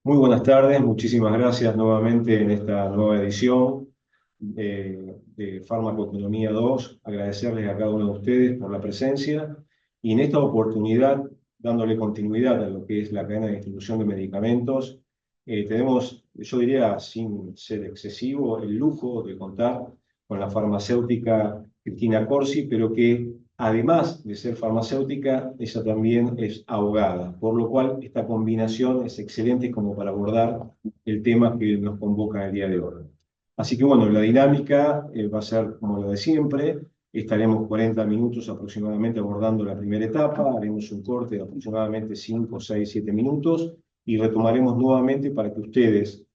Muy buenas tardes, muchísimas gracias nuevamente en esta nueva edición de Farmacoeconomía 2. Agradecerles a cada uno de ustedes por la presencia y en esta oportunidad, dándole continuidad a lo que es la cadena de distribución de medicamentos, tenemos, yo diría, sin ser excesivo, el lujo de contar con la farmacéutica Cristina Corsi, pero que además de ser farmacéutica, ella también es abogada, por lo cual esta combinación es excelente como para abordar el tema que nos convoca el día de hoy. Así que bueno, la dinámica va a ser como la de siempre. Estaremos 40 minutos aproximadamente abordando la primera etapa, haremos un corte de aproximadamente 5, 6, 7 minutos y retomaremos nuevamente para que ustedes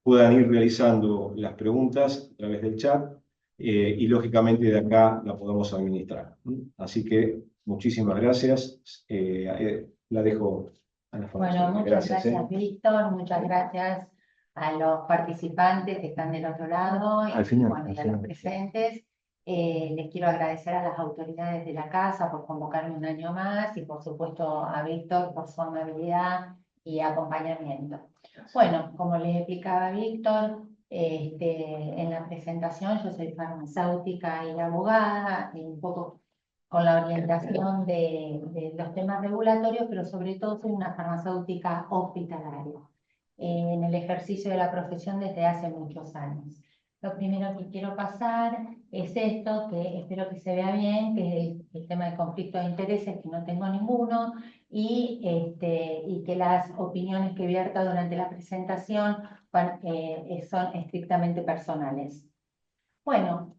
puedan ir realizando las preguntas a través del chat y lógicamente de acá la podamos administrar. Así que muchísimas gracias. La dejo a la Bueno, farmacéutica. muchas Gracias. gracias, Víctor. Muchas gracias a los participantes que están del otro lado Al final, bueno, al y a los final. presentes. Les quiero agradecer a las autoridades de la casa por convocarme un año más y por supuesto a Víctor por su amabilidad y acompañamiento. Bueno, como les explicaba Víctor, en la presentación yo soy farmacéutica y abogada, y un poco con la orientación de los temas regulatorios, pero sobre todo soy una farmacéutica hospitalaria, en el ejercicio de la profesión desde hace muchos años. Lo primero que quiero pasar es esto, que espero que se vea bien, que es el tema de conflicto de intereses, que no tengo ninguno, y que las opiniones que vierta durante la presentación son estrictamente personales. Bueno,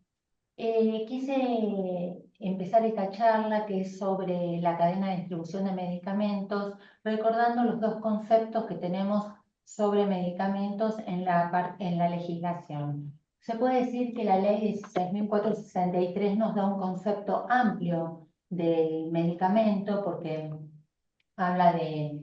quise empezar esta charla que es sobre la cadena de distribución de medicamentos, recordando los dos conceptos que tenemos sobre medicamentos en la legislación. Se puede decir que la ley 16.463 nos da un concepto amplio del medicamento porque habla de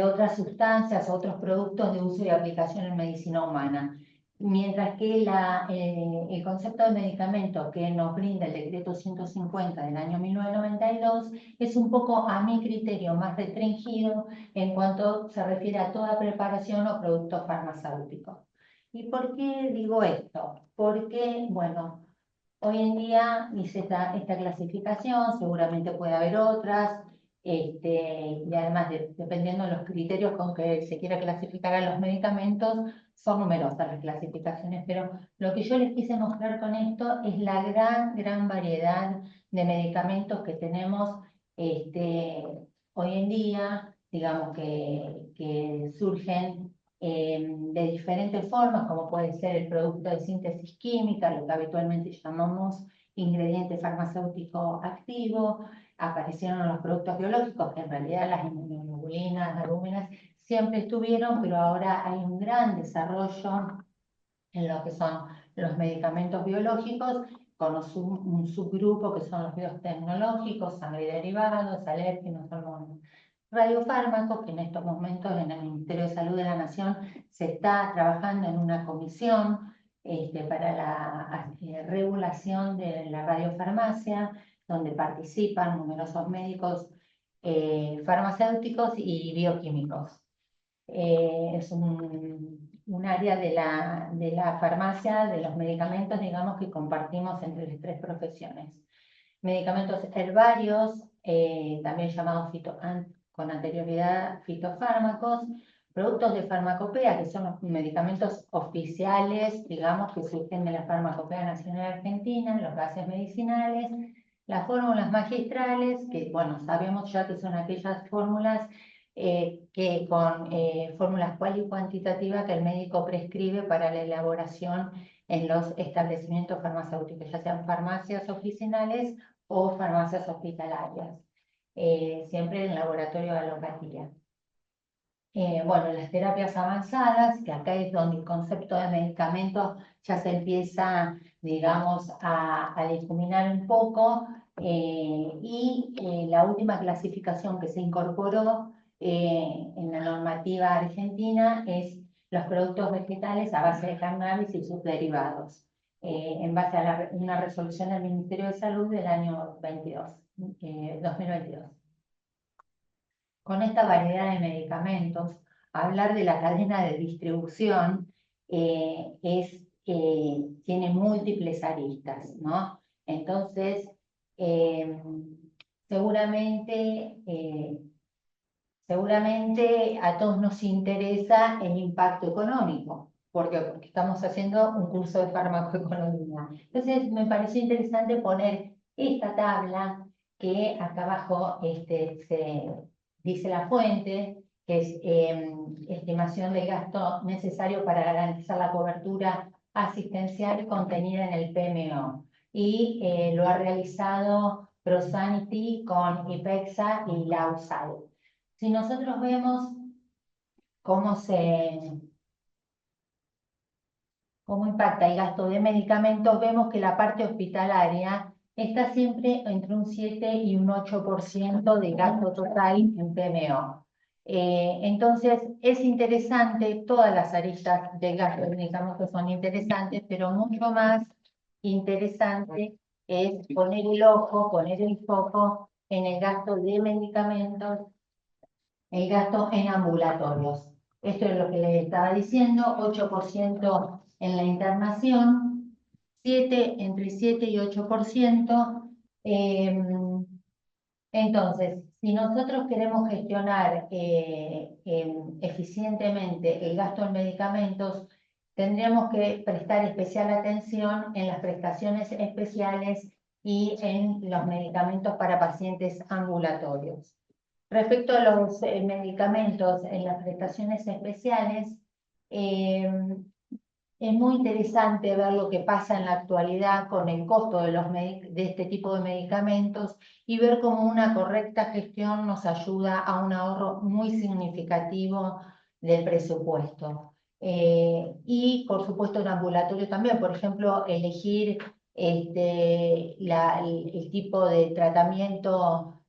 otras sustancias, otros productos de uso y aplicación en medicina humana. Mientras que el concepto de medicamento que nos brinda el decreto 150 del año 1992 es un poco, a mi criterio, más restringido en cuanto se refiere a toda preparación o producto farmacéutico. ¿Y por qué digo esto? Porque, bueno, hoy en día hice esta clasificación, seguramente puede haber otras, y además, dependiendo de los criterios con que se quiera clasificar a los medicamentos, son numerosas las clasificaciones, pero lo que yo les quise mostrar con esto es la gran variedad de medicamentos que tenemos hoy en día, digamos que surgen de diferentes formas, como puede ser el producto de síntesis química, lo que habitualmente llamamos ingrediente farmacéutico activo. Aparecieron los productos biológicos, que en realidad las inmunoglobulinas, las albúminas, siempre estuvieron, pero ahora hay un gran desarrollo en lo que son los medicamentos biológicos, con un subgrupo que son los biotecnológicos, sangre y derivados, alérgenos, hormonas. Radiofármacos, que en estos momentos en el Ministerio de Salud de la Nación se está trabajando en una comisión para la regulación de la radiofarmacia, donde participan numerosos médicos farmacéuticos y bioquímicos. Es un área de la farmacia, de los medicamentos, digamos, que compartimos entre las tres profesiones. Medicamentos herbarios, también llamados con anterioridad fitofármacos, productos de farmacopea, que son los medicamentos oficiales, digamos, que surgen de la Farmacopea Nacional Argentina, los gases medicinales, las fórmulas magistrales, que, bueno, sabemos ya que son aquellas fórmulas que con fórmulas cual y cuantitativa que el médico prescribe para la elaboración en los establecimientos farmacéuticos, ya sean farmacias oficinales o farmacias hospitalarias, siempre en laboratorio de alopatía. Bueno, las terapias avanzadas, que acá es donde el concepto de medicamentos ya se empieza, digamos, a difuminar un poco, la última clasificación que se incorporó en la normativa argentina es los productos vegetales a base de cannabis y sus derivados, en base a una resolución del Ministerio de Salud del año 2022. Con esta variedad de medicamentos, hablar de la cadena de distribución tiene múltiples aristas, ¿no? Entonces, seguramente a todos nos interesa el impacto económico. ¿Por qué? Porque estamos haciendo un curso de farmacoeconomía. Entonces, me pareció interesante poner esta tabla que acá abajo se dice la fuente, que es estimación del gasto necesario para garantizar la cobertura asistencial contenida en el PMO. Y lo ha realizado ProSanity con IPEXA y la USAID. Si nosotros vemos cómo impacta el gasto de medicamentos, vemos que la parte hospitalaria está siempre entre un 7 y un 8% del gasto total en PMO. Entonces, es interesante, todas las aristas del gasto de medicamentos son interesantes, pero mucho más interesante es poner el ojo, poner el foco en el gasto de medicamentos, el gasto en ambulatorios. Esto es lo que les estaba diciendo, 8% en la internación, entre 7 y 8%. Entonces, si nosotros queremos gestionar eficientemente el gasto en medicamentos, tendríamos que prestar especial atención en las prestaciones especiales y en los medicamentos para pacientes ambulatorios. Respecto a los medicamentos en las prestaciones especiales, es muy interesante ver lo que pasa en la actualidad con el costo de este tipo de medicamentos y ver cómo una correcta gestión nos ayuda a un ahorro muy significativo del presupuesto. Y por supuesto en ambulatorio también, por ejemplo, elegir el tipo de tratamiento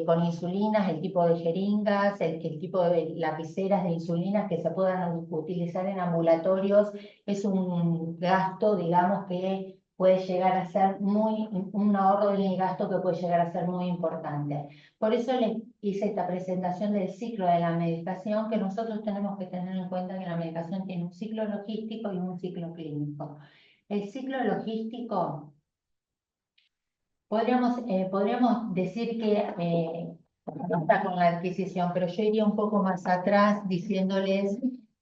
con insulinas, el tipo de jeringas, el tipo de lapiceras de insulinas que se puedan utilizar en ambulatorios, es un gasto, digamos, que puede llegar a ser un ahorro del gasto que puede llegar a ser muy importante. Por eso les hice esta presentación del ciclo de la medicación, que nosotros tenemos que tener en cuenta que la medicación tiene un ciclo logístico y un ciclo clínico. El ciclo logístico, podríamos decir que no está con la adquisición, pero yo iría un poco más atrás diciéndoles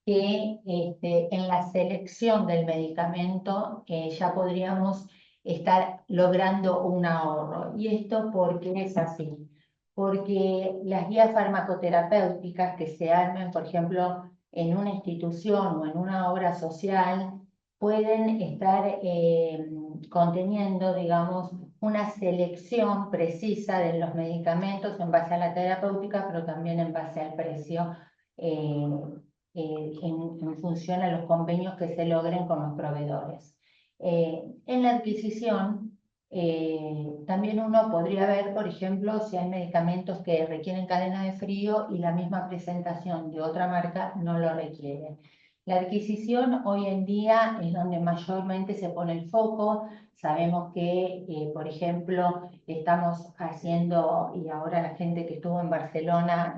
que en la selección del medicamento ya podríamos estar logrando un ahorro. ¿Y esto por qué es así? Porque las guías farmacoterapéuticas que se armen, por ejemplo, en una institución o en una obra social, pueden estar conteniendo, digamos, una selección precisa de los medicamentos en base a la terapéutica, pero también en base al precio, en función a los convenios que se logren con los proveedores. En la adquisición, también uno podría ver, por ejemplo, si hay medicamentos que requieren cadena de frío y la misma presentación de otra marca no lo requiere. La adquisición hoy en día es donde mayormente se pone el foco. Sabemos que, por ejemplo, estamos haciendo, y ahora la gente que estuvo en Barcelona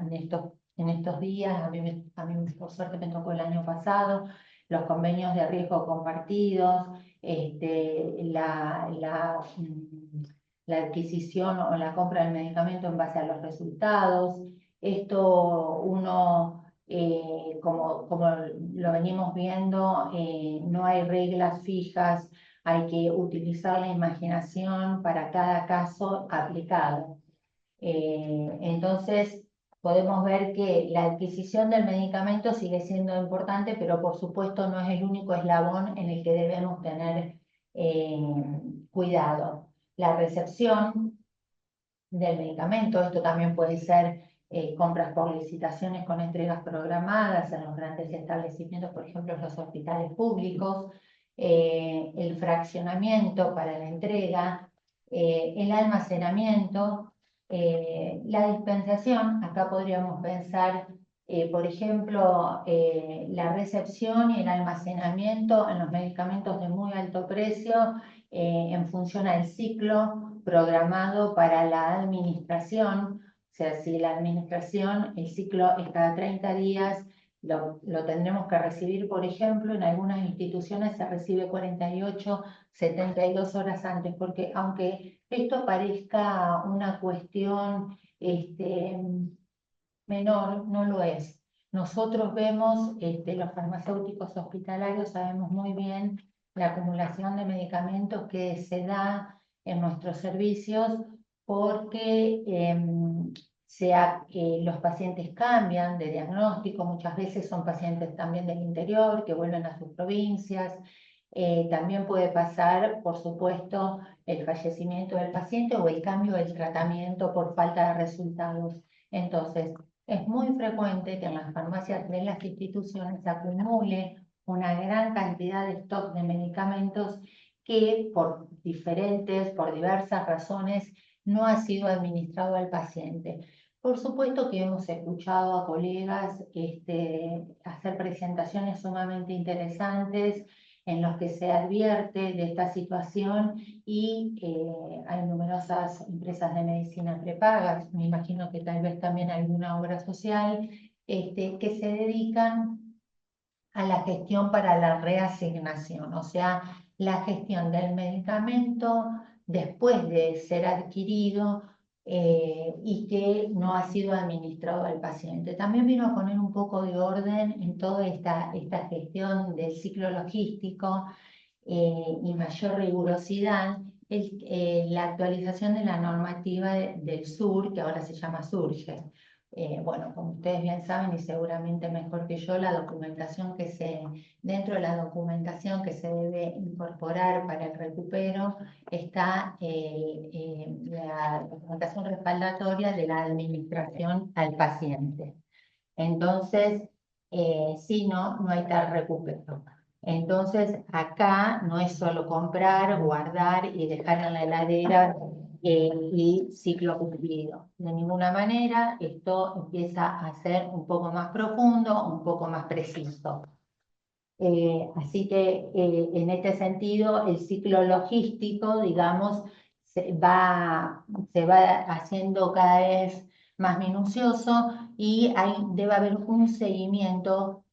en estos días, a mí por suerte me tocó el año pasado, los convenios de riesgo compartidos, la adquisición o la compra del medicamento en base a los resultados. Esto uno, como lo venimos viendo, no hay reglas fijas, hay que utilizar la imaginación para cada caso aplicado. Entonces, podemos ver que la adquisición del medicamento sigue siendo importante, pero por supuesto no es el único eslabón en el que debemos tener cuidado. La recepción del medicamento, esto también puede ser compras por licitaciones con entregas programadas en los grandes establecimientos, por ejemplo en los hospitales públicos, el fraccionamiento para la entrega, el almacenamiento, la dispensación. Acá podríamos pensar, por ejemplo, la recepción y el almacenamiento en los medicamentos de muy alto precio en función al ciclo programado para la administración. O sea, si la administración, el ciclo es cada 30 días, lo tendremos que recibir, por ejemplo, en algunas instituciones se recibe 48, 72 horas antes, porque aunque esto parezca una cuestión menor, no lo es. Nosotros vemos, los farmacéuticos hospitalarios sabemos muy bien la acumulación de medicamentos que se da en nuestros servicios porque los pacientes cambian de diagnóstico, muchas veces son pacientes también del interior que vuelven a sus provincias. También puede pasar, por supuesto, el fallecimiento del paciente o el cambio del tratamiento por falta de resultados. Entonces, es muy frecuente que en las farmacias de las instituciones se acumule una gran cantidad de stock de medicamentos que por diversas razones, no ha sido administrado al paciente. Por supuesto que hemos escuchado a colegas hacer presentaciones sumamente interesantes en los que se advierte de esta situación y hay numerosas empresas de medicina prepagas, me imagino que tal vez también alguna obra social, que se dedican a la gestión para la reasignación, o sea, la gestión del medicamento después de ser adquirido y que no ha sido administrado al paciente. También vino a poner un poco de orden en toda esta gestión del ciclo logístico y mayor rigurosidad la actualización de la normativa del SUR, que ahora se llama SURGE. Bueno, como ustedes bien saben y seguramente mejor que yo, dentro de la documentación que se debe incorporar para el recupero está la documentación respaldatoria de la administración al paciente. Entonces, si no, no hay tal recupero. Entonces, acá no es solo comprar, guardar y dejar en la heladera y ciclo cumplido. De ninguna manera, esto empieza a ser un poco más profundo, un poco más preciso. Así que en este sentido, el ciclo logístico, digamos, se va haciendo cada vez más minucioso y debe haber un seguimiento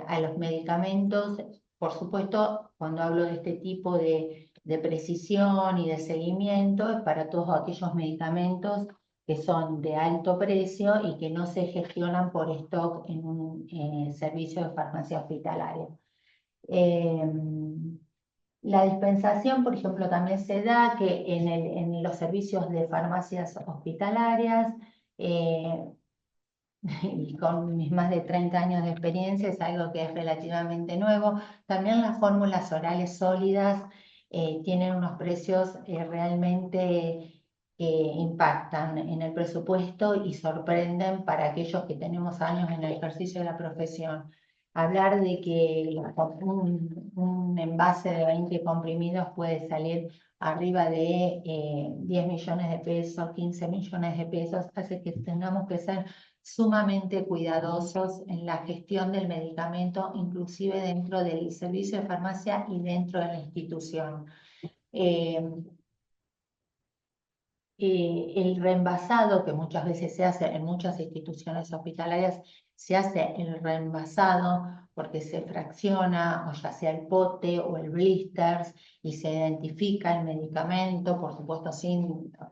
a los medicamentos. Por supuesto, cuando hablo de este tipo de precisión y de seguimiento, es para todos aquellos medicamentos que son de alto precio y que no se gestionan por stock en un servicio de farmacia hospitalaria. La dispensación, por ejemplo, también se da que en los servicios de farmacias hospitalarias, y con mis más de 30 años de experiencia, es algo que es relativamente nuevo. También las fórmulas orales sólidas tienen unos precios realmente impactan en el presupuesto y sorprenden para aquellos que tenemos años en el ejercicio de la profesión. Hablar de que un envase de 20 comprimidos puede salir arriba de 10 millones de pesos, 15 millones de pesos, hace que tengamos que ser sumamente cuidadosos en la gestión del medicamento, inclusive dentro del servicio de farmacia y dentro de la institución. El reembolsado, que muchas veces se hace en muchas instituciones hospitalarias, se hace el reembolsado porque se fracciona, o ya sea el pote o el blisters, y se identifica el medicamento, por supuesto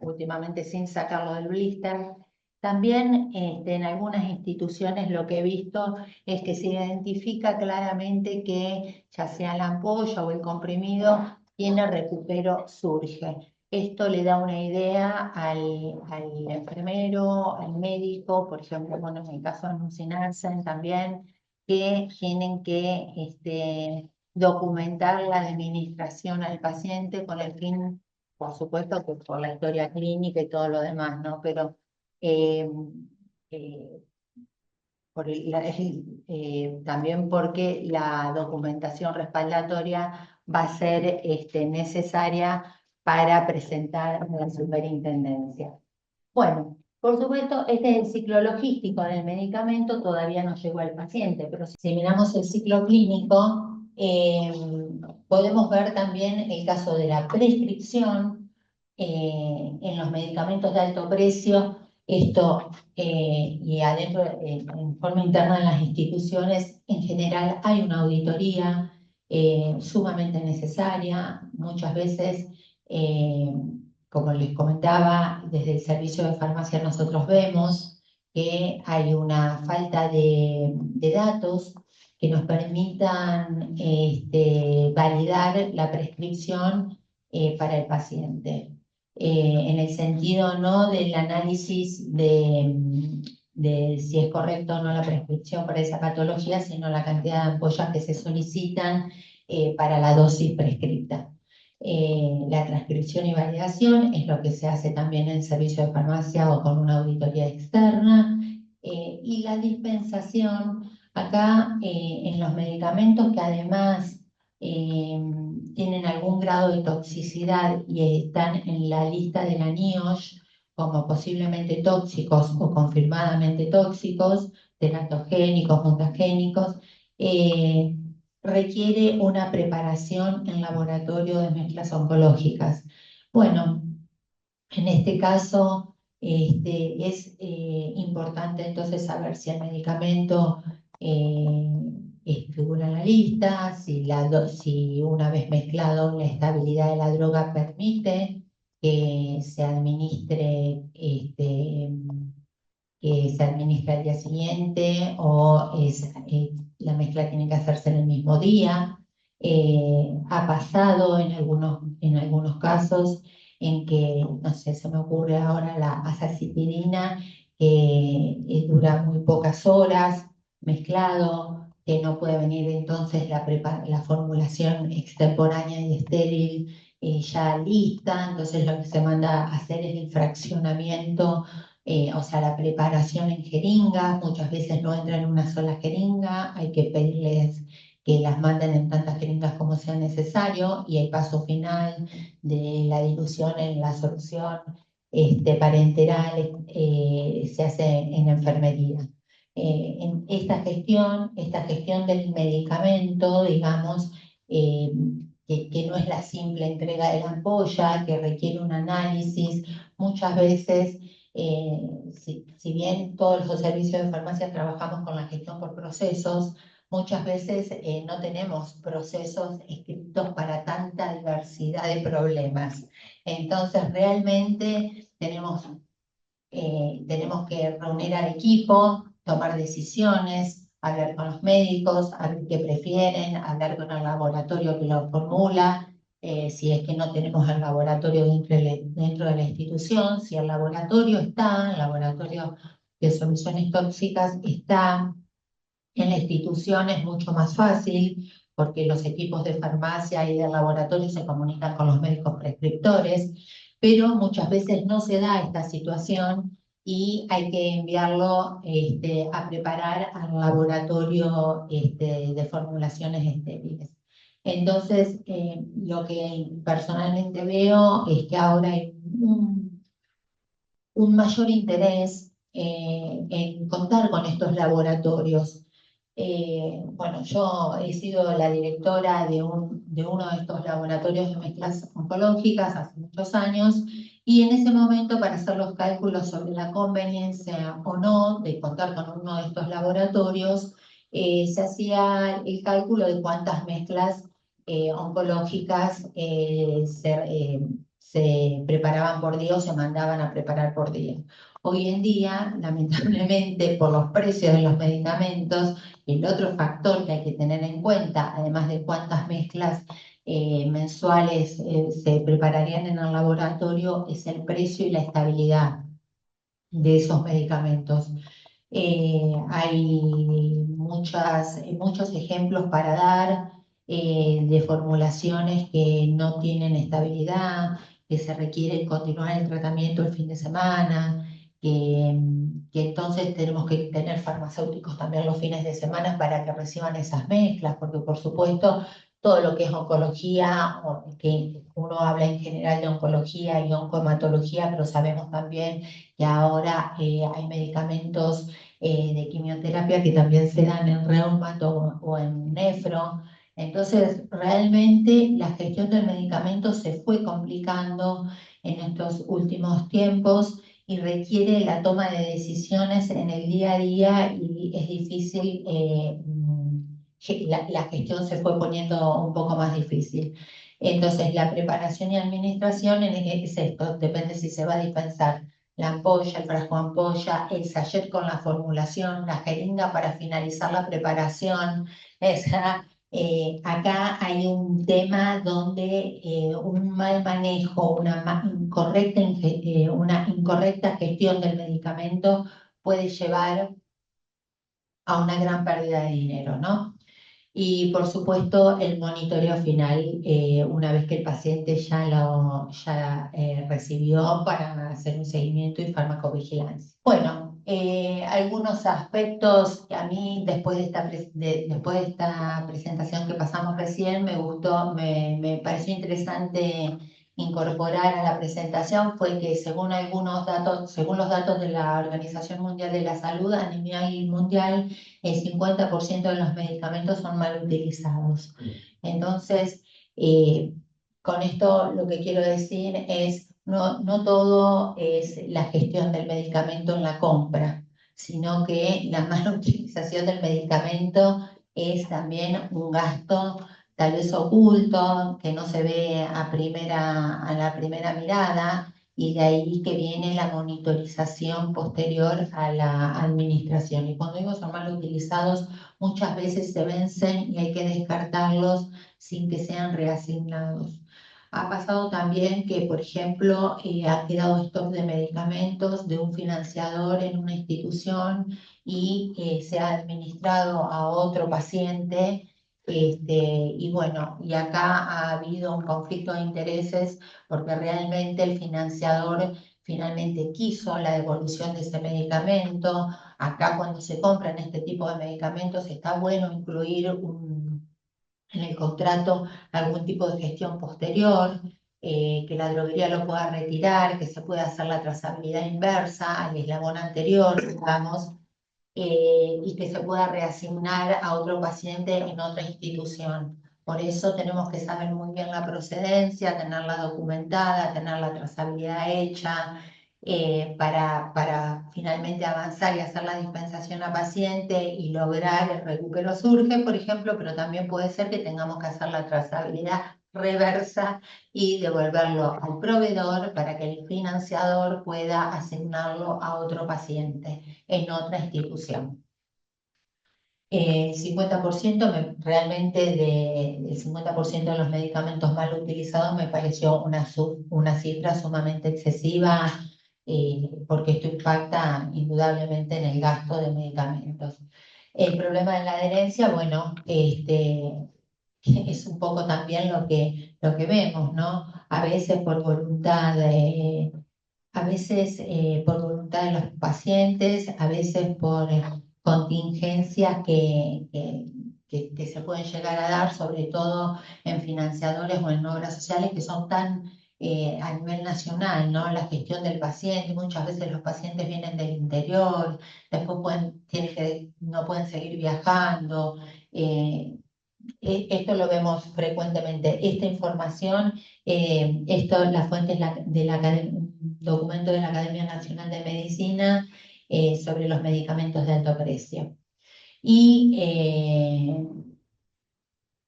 últimamente sin sacarlo del blister. También en algunas instituciones lo que he visto es que se identifica claramente que ya sea la ampolla o el comprimido tiene recupero SURGE. Esto le da una idea al enfermero, al médico, por ejemplo, bueno, en el caso de Nucinarsen también, que tienen que documentar la administración al paciente con el fin, por supuesto, que por la historia clínica y todo lo demás, ¿no? Pero eh, eh, también porque la documentación respaldatoria va a ser necesaria para presentar a la superintendencia. Bueno, por supuesto, este es el ciclo logístico del medicamento, todavía no llegó al paciente, pero si miramos el ciclo clínico, podemos ver también el caso de la prescripción en los medicamentos de alto precio. Esto, y adentro, en forma interna en las instituciones, en general hay una auditoría sumamente necesaria. Muchas veces, como les comentaba, desde el servicio de farmacia nosotros vemos que hay una falta de datos que nos permitan validar la prescripción para el paciente. En el sentido no del análisis de si es correcto o no la prescripción para esa patología, sino la cantidad de ampollas que se solicitan para la dosis prescrita. La transcripción y validación es lo que se hace también en servicio de farmacia o con una auditoría externa. Y la dispensación, acá en los medicamentos que además tienen algún grado de toxicidad y están en la lista de la NIOSH como posiblemente tóxicos o confirmadamente tóxicos, teratogénicos, mutagénicos, requiere una preparación en laboratorio de mezclas oncológicas. Bueno, en este caso es importante entonces saber si el medicamento figura en la lista, si una vez mezclado la estabilidad de la droga permite que se administre, al día siguiente o la mezcla tiene que hacerse en el mismo día. Ha pasado en algunos casos en que, no sé, se me ocurre ahora la azacitidina, que dura muy pocas horas mezclado, que no puede venir entonces la formulación extemporánea y estéril ya lista, entonces lo que se manda a hacer es el fraccionamiento, o sea, la preparación en jeringas, muchas veces no entra en una sola jeringa, hay que pedirles que las manden en tantas jeringas como sea necesario, y el paso final de la dilución en la solución parenteral se hace en enfermería. En esta gestión del medicamento, digamos, que no es la simple entrega de la ampolla, que requiere un análisis, muchas veces, si bien todos los servicios de farmacia trabajamos con la gestión por procesos, muchas veces no tenemos procesos escritos para tanta diversidad de problemas. Entonces, realmente tenemos que reunir al equipo, tomar decisiones, hablar con los médicos, a ver qué prefieren, hablar con el laboratorio que lo formula, si es que no tenemos el laboratorio dentro de la institución, si el laboratorio está, el laboratorio de soluciones tóxicas está en la institución, es mucho más fácil porque los equipos de farmacia y de laboratorio se comunican con los médicos prescriptores, pero muchas veces no se da esta situación y hay que enviarlo a preparar al laboratorio de formulaciones estériles. Entonces, lo que personalmente veo es que ahora hay un mayor interés en contar con estos laboratorios. Bueno, yo he sido la directora de uno de estos laboratorios de mezclas oncológicas hace muchos años, y en ese momento, para hacer los cálculos sobre la conveniencia o no de contar con uno de estos laboratorios, se hacía el cálculo de cuántas mezclas oncológicas se preparaban por día o se mandaban a preparar por día. Hoy en día, lamentablemente, por los precios de los medicamentos, el otro factor que hay que tener en cuenta, además de cuántas mezclas mensuales se prepararían en el laboratorio, es el precio y la estabilidad de esos medicamentos. Hay muchos ejemplos para dar de formulaciones que no tienen estabilidad, que se requiere continuar el tratamiento el fin de semana, que entonces tenemos que tener farmacéuticos también los fines de semana para que reciban esas mezclas, porque por supuesto todo lo que es oncología, que uno habla en general de oncología y oncohematología, pero sabemos también que ahora hay medicamentos de quimioterapia que también se dan en reumato o en nefro. Entonces, realmente la gestión del medicamento se fue complicando en estos últimos tiempos, y requiere la toma de decisiones en el día a día y es difícil, la gestión se fue poniendo un poco más difícil. Entonces, la preparación y administración es esto, depende si se va a dispensar la ampolla, el frasco ampolla, el sachet con la formulación, la jeringa para finalizar la preparación. Esa, acá hay un tema donde un mal manejo, una incorrecta gestión del medicamento puede llevar a una gran pérdida de dinero, ¿no? Y por supuesto el monitoreo final, una vez que el paciente ya recibió para hacer un seguimiento y farmacovigilancia. Bueno, algunos aspectos que a mí después de esta presentación que pasamos recién me gustó, me pareció interesante incorporar a la presentación fue que según algunos datos, según los datos de la Organización Mundial de la Salud a nivel mundial, el 50% de los medicamentos son mal utilizados. Entonces, con esto lo que quiero decir es, no todo es la gestión del medicamento en la compra, sino que la mala utilización del medicamento es también un gasto tal vez oculto, que no se ve a la primera mirada, y de ahí que viene la monitorización posterior a la administración. Y cuando digo son mal utilizados, muchas veces se vencen y hay que descartarlos sin que sean reasignados. Ha pasado también que, por ejemplo, ha quedado stock de medicamentos de un financiador en una institución y se ha administrado a otro paciente. Y bueno, y acá ha habido un conflicto de intereses porque realmente el financiador finalmente quiso la devolución de ese medicamento. Acá cuando se compran este tipo de medicamentos está bueno incluir en el contrato algún tipo de gestión posterior, que la droguería lo pueda retirar, que se pueda hacer la trazabilidad inversa al eslabón anterior, digamos, y que se pueda reasignar a otro paciente en otra institución. Por eso tenemos que saber muy bien la procedencia, tenerla documentada, tener la trazabilidad hecha, para finalmente avanzar y hacer la dispensación a paciente y lograr el recupero surge, por ejemplo, pero también puede ser que tengamos que hacer la trazabilidad reversa y devolverlo al proveedor para que el financiador pueda asignarlo a otro paciente en otra institución. El 50% el 50% de los medicamentos mal utilizados me pareció una cifra sumamente excesiva, porque esto impacta indudablemente en el gasto de medicamentos. El problema de la adherencia, bueno, es un poco también lo que vemos, ¿no? A veces por voluntad por voluntad de los pacientes, a veces por contingencias que se pueden llegar a dar, sobre todo en financiadores o en obras sociales que son tan a nivel nacional, ¿no? La gestión del paciente, muchas veces los pacientes vienen del interior, después no pueden seguir viajando. Esto lo vemos frecuentemente. Esta información, la fuente es un documento de la Academia Nacional de Medicina sobre los medicamentos de alto precio. Y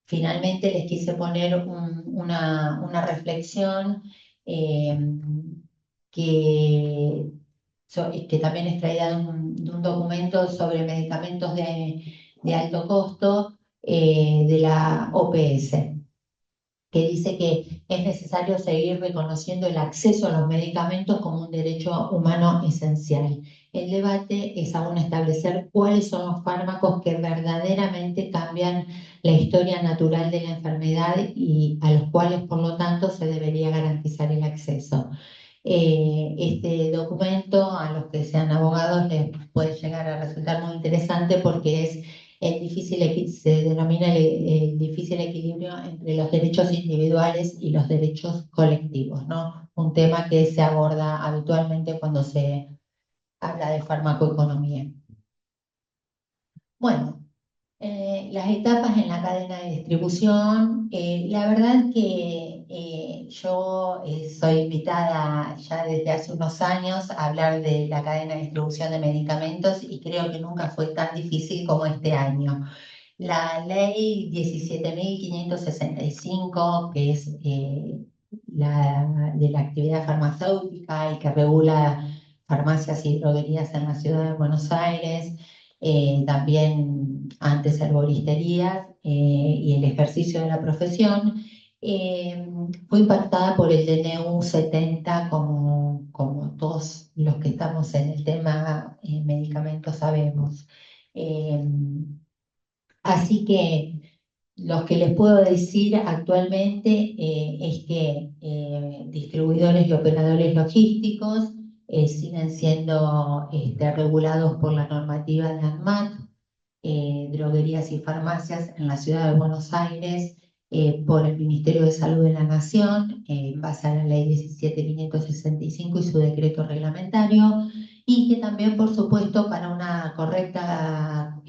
finalmente les quise poner una reflexión eh, que, que también es traída de un documento sobre medicamentos de alto costo de la OPS, que dice que es necesario seguir reconociendo el acceso a los medicamentos como un derecho humano esencial. El debate es aún establecer cuáles son los fármacos que verdaderamente cambian la historia natural de la enfermedad y a los cuales, por lo tanto, se debería garantizar el acceso. Este documento, a los que sean abogados, les puede llegar a resultar muy interesante porque se denomina el difícil equilibrio entre los derechos individuales y los derechos colectivos, ¿no? Un tema que se aborda habitualmente cuando se habla de farmacoeconomía. Bueno, las etapas en la cadena de distribución, la verdad que yo soy invitada ya desde hace unos años a hablar de la cadena de distribución de medicamentos y creo que nunca fue tan difícil como este año. La ley 17.565, que es la de la actividad farmacéutica y que regula farmacias y droguerías en la ciudad de Buenos Aires, también antes herboristerías y el ejercicio de la profesión, fue impactada por el DNU 70 como todos los que estamos en el tema medicamentos sabemos. Eh, Así que lo que les puedo decir actualmente es que distribuidores y operadores logísticos siguen siendo regulados por la normativa de ANMAT, droguerías y farmacias en la ciudad de Buenos Aires por el Ministerio de Salud de la Nación, en base a la ley 17.565 y su decreto reglamentario, y que también, por supuesto, para una correcta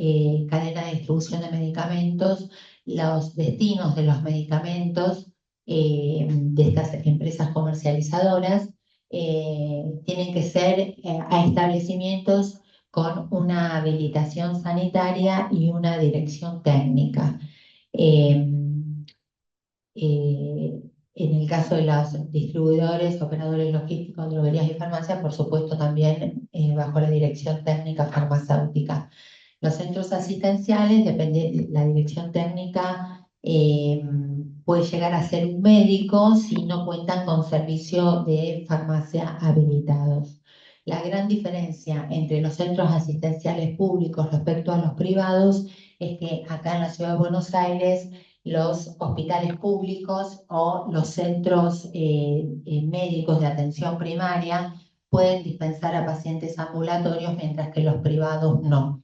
cadena de distribución de medicamentos, los destinos de los medicamentos de estas empresas comercializadoras tienen que ser a establecimientos con una habilitación sanitaria y una dirección técnica. Eh, eh, en el caso de los distribuidores, operadores logísticos, droguerías y farmacias, por supuesto también bajo la dirección técnica farmacéutica. Los centros asistenciales, depende de la dirección técnica, puede llegar a ser un médico si no cuentan con servicio de farmacia habilitados. La gran diferencia entre los centros asistenciales públicos respecto a los privados es que acá en la ciudad de Buenos Aires los hospitales públicos o los centros médicos de atención primaria pueden dispensar a pacientes ambulatorios, mientras que los privados no.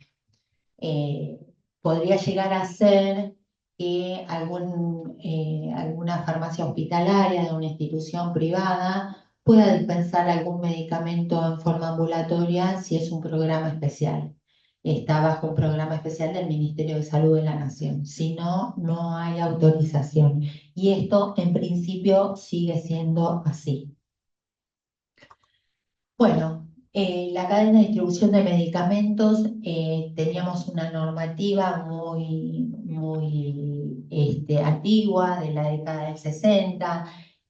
Eh, Podría llegar a ser que alguna farmacia hospitalaria de una institución privada pueda dispensar algún medicamento en forma ambulatoria si es un programa especial. Está bajo un programa especial del Ministerio de Salud de la Nación. Si no, no hay autorización. Y esto en principio sigue siendo así. Bueno, la cadena de distribución de medicamentos, teníamos una normativa muy antigua, de la década del 60,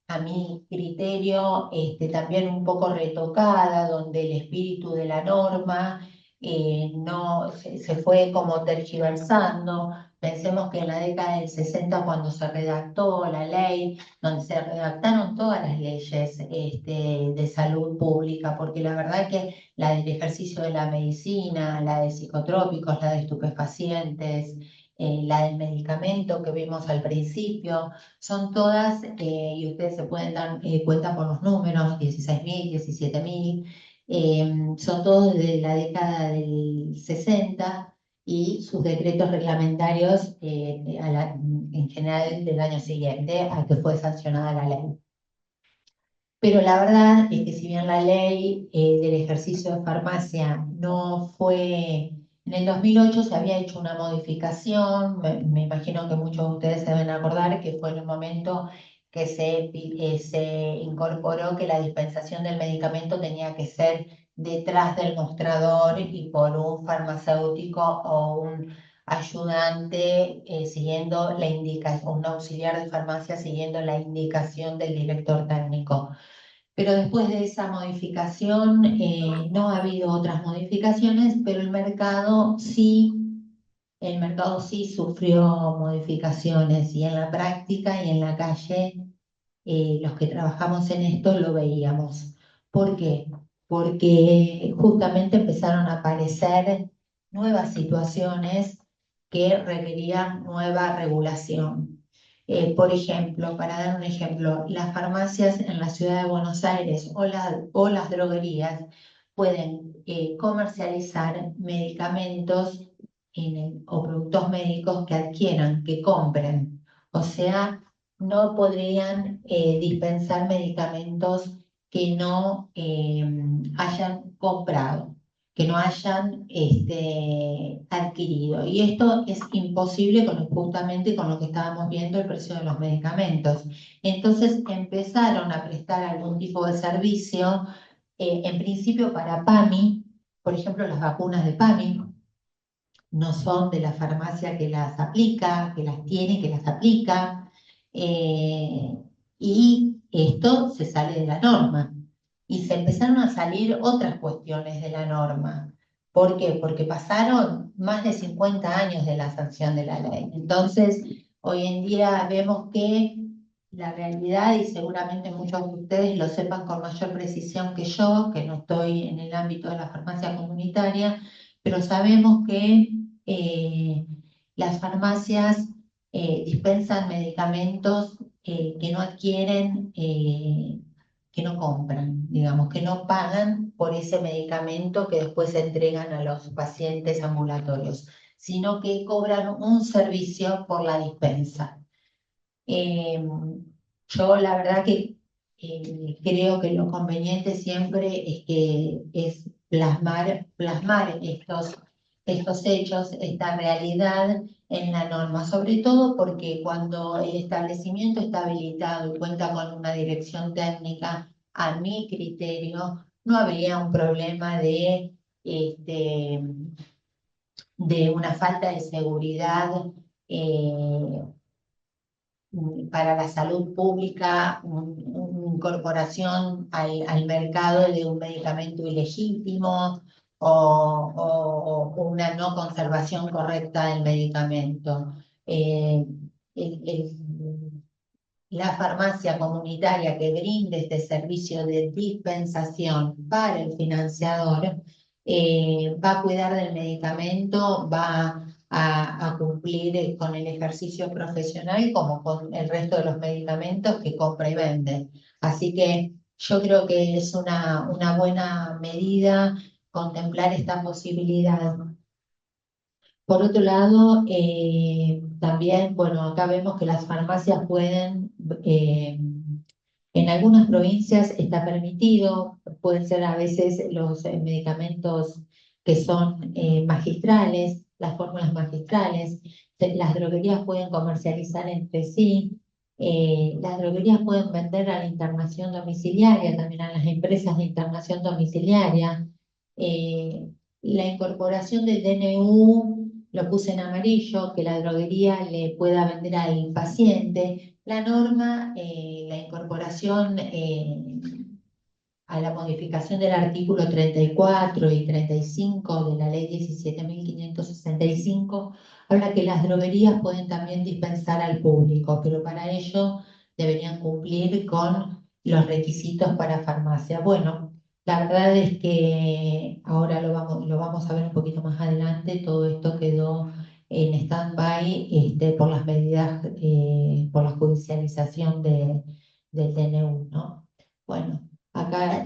a mi criterio también un poco retocada, donde el espíritu de la norma no, se fue como tergiversando. Pensemos que en la década del 60, cuando se redactó la ley, donde se redactaron todas las leyes de salud pública, porque la verdad que la del ejercicio de la medicina, la de psicotrópicos, la de estupefacientes, la del medicamento que vimos al principio, son todas, y ustedes se pueden dar cuenta por los números, 16.000, 17.000, son todos de la década del 60 y sus decretos reglamentarios en general del año siguiente a que fue sancionada la ley. Pero la verdad es que si bien la ley del ejercicio de farmacia no fue... En el 2008 se había hecho una modificación, me imagino que muchos de ustedes se deben acordar que fue en el momento que se incorporó que la dispensación del medicamento tenía que ser detrás del mostrador y por un farmacéutico o un ayudante siguiendo la indicación, un auxiliar de farmacia siguiendo la indicación del director técnico. Pero después de esa modificación no ha habido otras modificaciones, pero el mercado sí sufrió modificaciones y en la práctica y en la calle los que trabajamos en esto lo veíamos. ¿Por qué? Porque justamente empezaron a aparecer nuevas situaciones que requerían nueva regulación. Por ejemplo, para dar un ejemplo, las farmacias en la ciudad de Buenos Aires o las droguerías pueden comercializar medicamentos o productos médicos que adquieran, que compren. O sea, no podrían dispensar medicamentos que no hayan comprado. que no hayan adquirido. Y esto es imposible justamente con lo que estábamos viendo, el precio de los medicamentos. Entonces empezaron a prestar algún tipo de servicio, en principio para PAMI, por ejemplo, las vacunas de PAMI no son de la farmacia que las aplica, que las tiene, que las aplica, y esto se sale de la norma. Y se empezaron a salir otras cuestiones de la norma. ¿Por qué? Porque pasaron más de 50 años de la sanción de la ley. Entonces, hoy en día vemos que la realidad, y seguramente muchos de ustedes lo sepan con mayor precisión que yo, que no estoy en el ámbito de la farmacia comunitaria, pero sabemos que eh, las farmacias dispensan medicamentos que no adquieren, que no compran, digamos, que no pagan por ese medicamento que después se entregan a los pacientes ambulatorios, sino que cobran un servicio por la dispensa. Eh, yo la verdad que creo que lo conveniente siempre es plasmar estos hechos, esta realidad en la norma, sobre todo porque cuando el establecimiento está habilitado y cuenta con una dirección técnica, a mi criterio, no habría un problema este, de una falta de seguridad eh, para la salud pública, una incorporación al mercado de un medicamento ilegítimo o una no conservación correcta del medicamento. Eh, el- el- la farmacia comunitaria que brinde este servicio de dispensación para el financiador va a cuidar del medicamento, va a cumplir con el ejercicio profesional como con el resto de los medicamentos que compra y vende. Así que yo creo que es una buena medida contemplar esta posibilidad. Por otro lado, también, bueno, acá vemos que las farmacias pueden, en algunas provincias está permitido, pueden ser a veces los medicamentos que son magistrales, las fórmulas magistrales, las droguerías pueden comercializar entre sí, las droguerías pueden vender a la internación domiciliaria, también a las empresas de internación domiciliaria. eh, la incorporación del DNU lo puse en amarillo, que la droguería le pueda vender al paciente. La norma, la incorporación a la modificación del artículo 34 y 35 de la ley 17.565, habla que las droguerías pueden también dispensar al público, pero para ello deberían cumplir con los requisitos para farmacia. Bueno, la verdad es que ahora lo vamos a ver un poquito más adelante, todo esto quedó en stand-by por las medidas, por la judicialización del DNU, ¿no? Bueno. Acá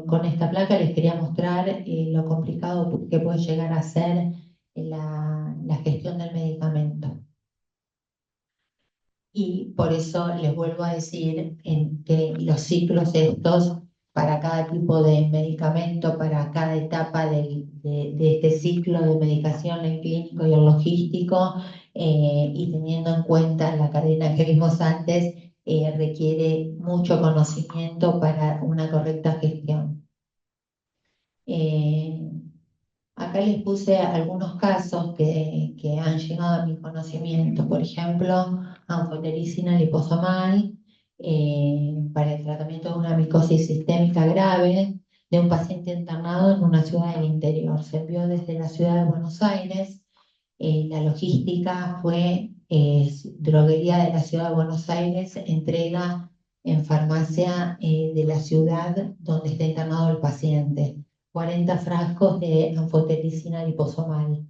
con esta placa les quería mostrar lo complicado que puede llegar a ser la gestión del medicamento. Y por eso les vuelvo a decir que los ciclos estos para cada tipo de medicamento, para cada etapa de este ciclo de medicación, el clínico y el logístico, y teniendo en cuenta la cadena que vimos antes, requiere mucho conocimiento para una correcta gestión. Eh, Acá les puse algunos casos que han llegado a mi conocimiento. Por ejemplo, anfotericina liposomal para el tratamiento de una micosis sistémica grave de un paciente internado en una ciudad del interior. Se envió desde la ciudad de Buenos Aires. La logística fue droguería de la ciudad de Buenos Aires, entrega en farmacia de la ciudad donde está internado el paciente. 40 frascos de anfotericina liposomal.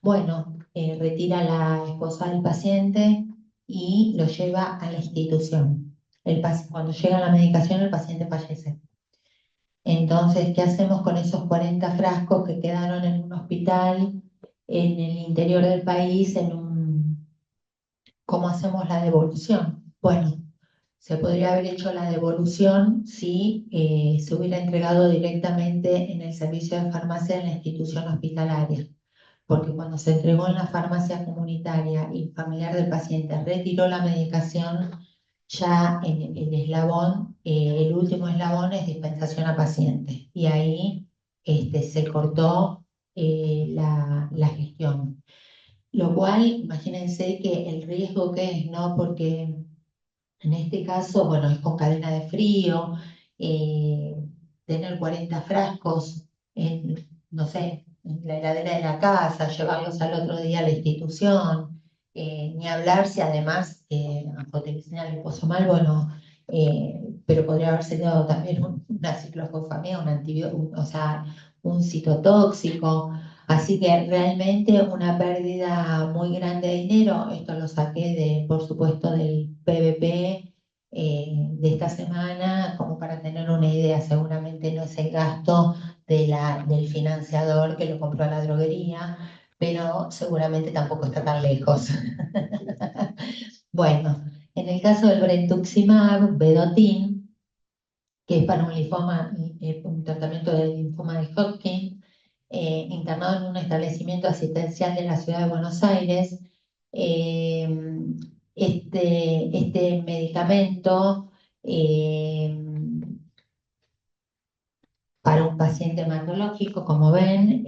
Bueno, retira la esposa del paciente y lo lleva a la institución. Cuando llega la medicación, el paciente fallece. Entonces, ¿qué hacemos con esos 40 frascos que quedaron en un hospital en el interior del país? ¿Cómo hacemos la devolución? Bueno, Se podría haber hecho la devolución si se hubiera entregado directamente en el servicio de farmacia en la institución hospitalaria, porque cuando se entregó en la farmacia comunitaria y el familiar del paciente retiró la medicación, ya en el eslabón, el último eslabón es dispensación a paciente, y ahí se cortó la gestión. Lo cual, imagínense que el riesgo que es, ¿no? Porque en este caso, bueno, es con cadena de frío, eh, tener 40 frascos en, no sé, en la heladera de la casa, llevarlos al otro día a la institución, ni hablar si además anfotericina liposomal, bueno, pero podría haber sido también una ciclofosfamida, un antibiótico, o sea, un citotóxico. Así que realmente una pérdida muy grande de dinero. Esto lo saqué de, por supuesto, del PVP de esta semana, como para tener una idea. Seguramente no es el gasto del financiador que lo compró a la droguería, pero seguramente tampoco está tan lejos. Bueno, en el caso del brentuximab vedotin, que es para un linfoma, un tratamiento del linfoma de Hodgkin, internado en un establecimiento asistencial de la ciudad de Buenos Aires. Eh, este medicamento eh, para un paciente hematológico, como ven,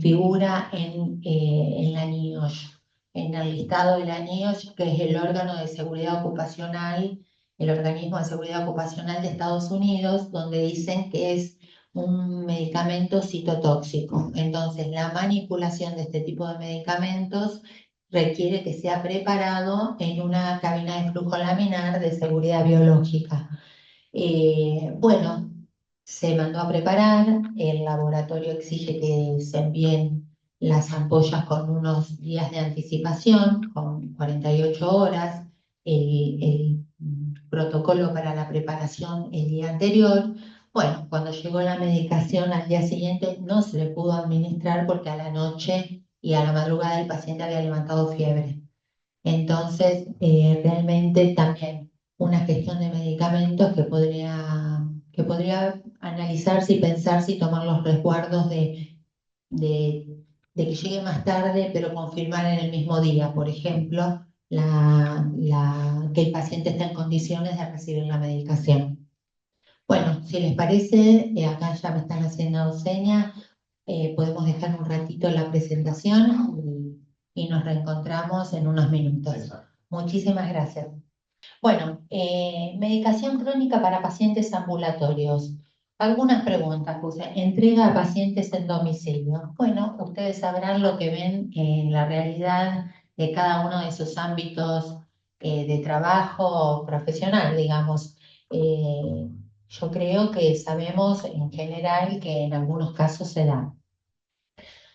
figura en la NIOSH, en el listado de la NIOSH, que es el órgano de seguridad ocupacional, el organismo de seguridad ocupacional de Estados Unidos, donde dicen que es un medicamento citotóxico. Entonces, la manipulación de este tipo de medicamentos requiere que sea preparado en una cabina de flujo laminar de seguridad biológica. Bueno, se mandó a preparar, el laboratorio exige que se envíen las ampollas con unos días de anticipación, con 48 horas, el protocolo para la preparación el día anterior. Bueno, cuando llegó la medicación al día siguiente no se le pudo administrar porque a la noche y a la madrugada el paciente había levantado fiebre. Entonces, realmente también una gestión de medicamentos que podría analizarse y pensarse y tomar los resguardos de que llegue más tarde, pero confirmar en el mismo día. Por ejemplo, que el paciente esté en condiciones de recibir la medicación. Bueno, si les parece, acá ya me están haciendo señas, podemos dejar un ratito la presentación y nos reencontramos en unos minutos. Exacto. Muchísimas gracias. Bueno, medicación crónica para pacientes ambulatorios. Algunas preguntas puse. Entrega a pacientes en domicilio. Bueno, ustedes sabrán lo que ven en la realidad de cada uno de sus ámbitos de trabajo profesional, digamos. Yo creo que sabemos en general que en algunos casos se da.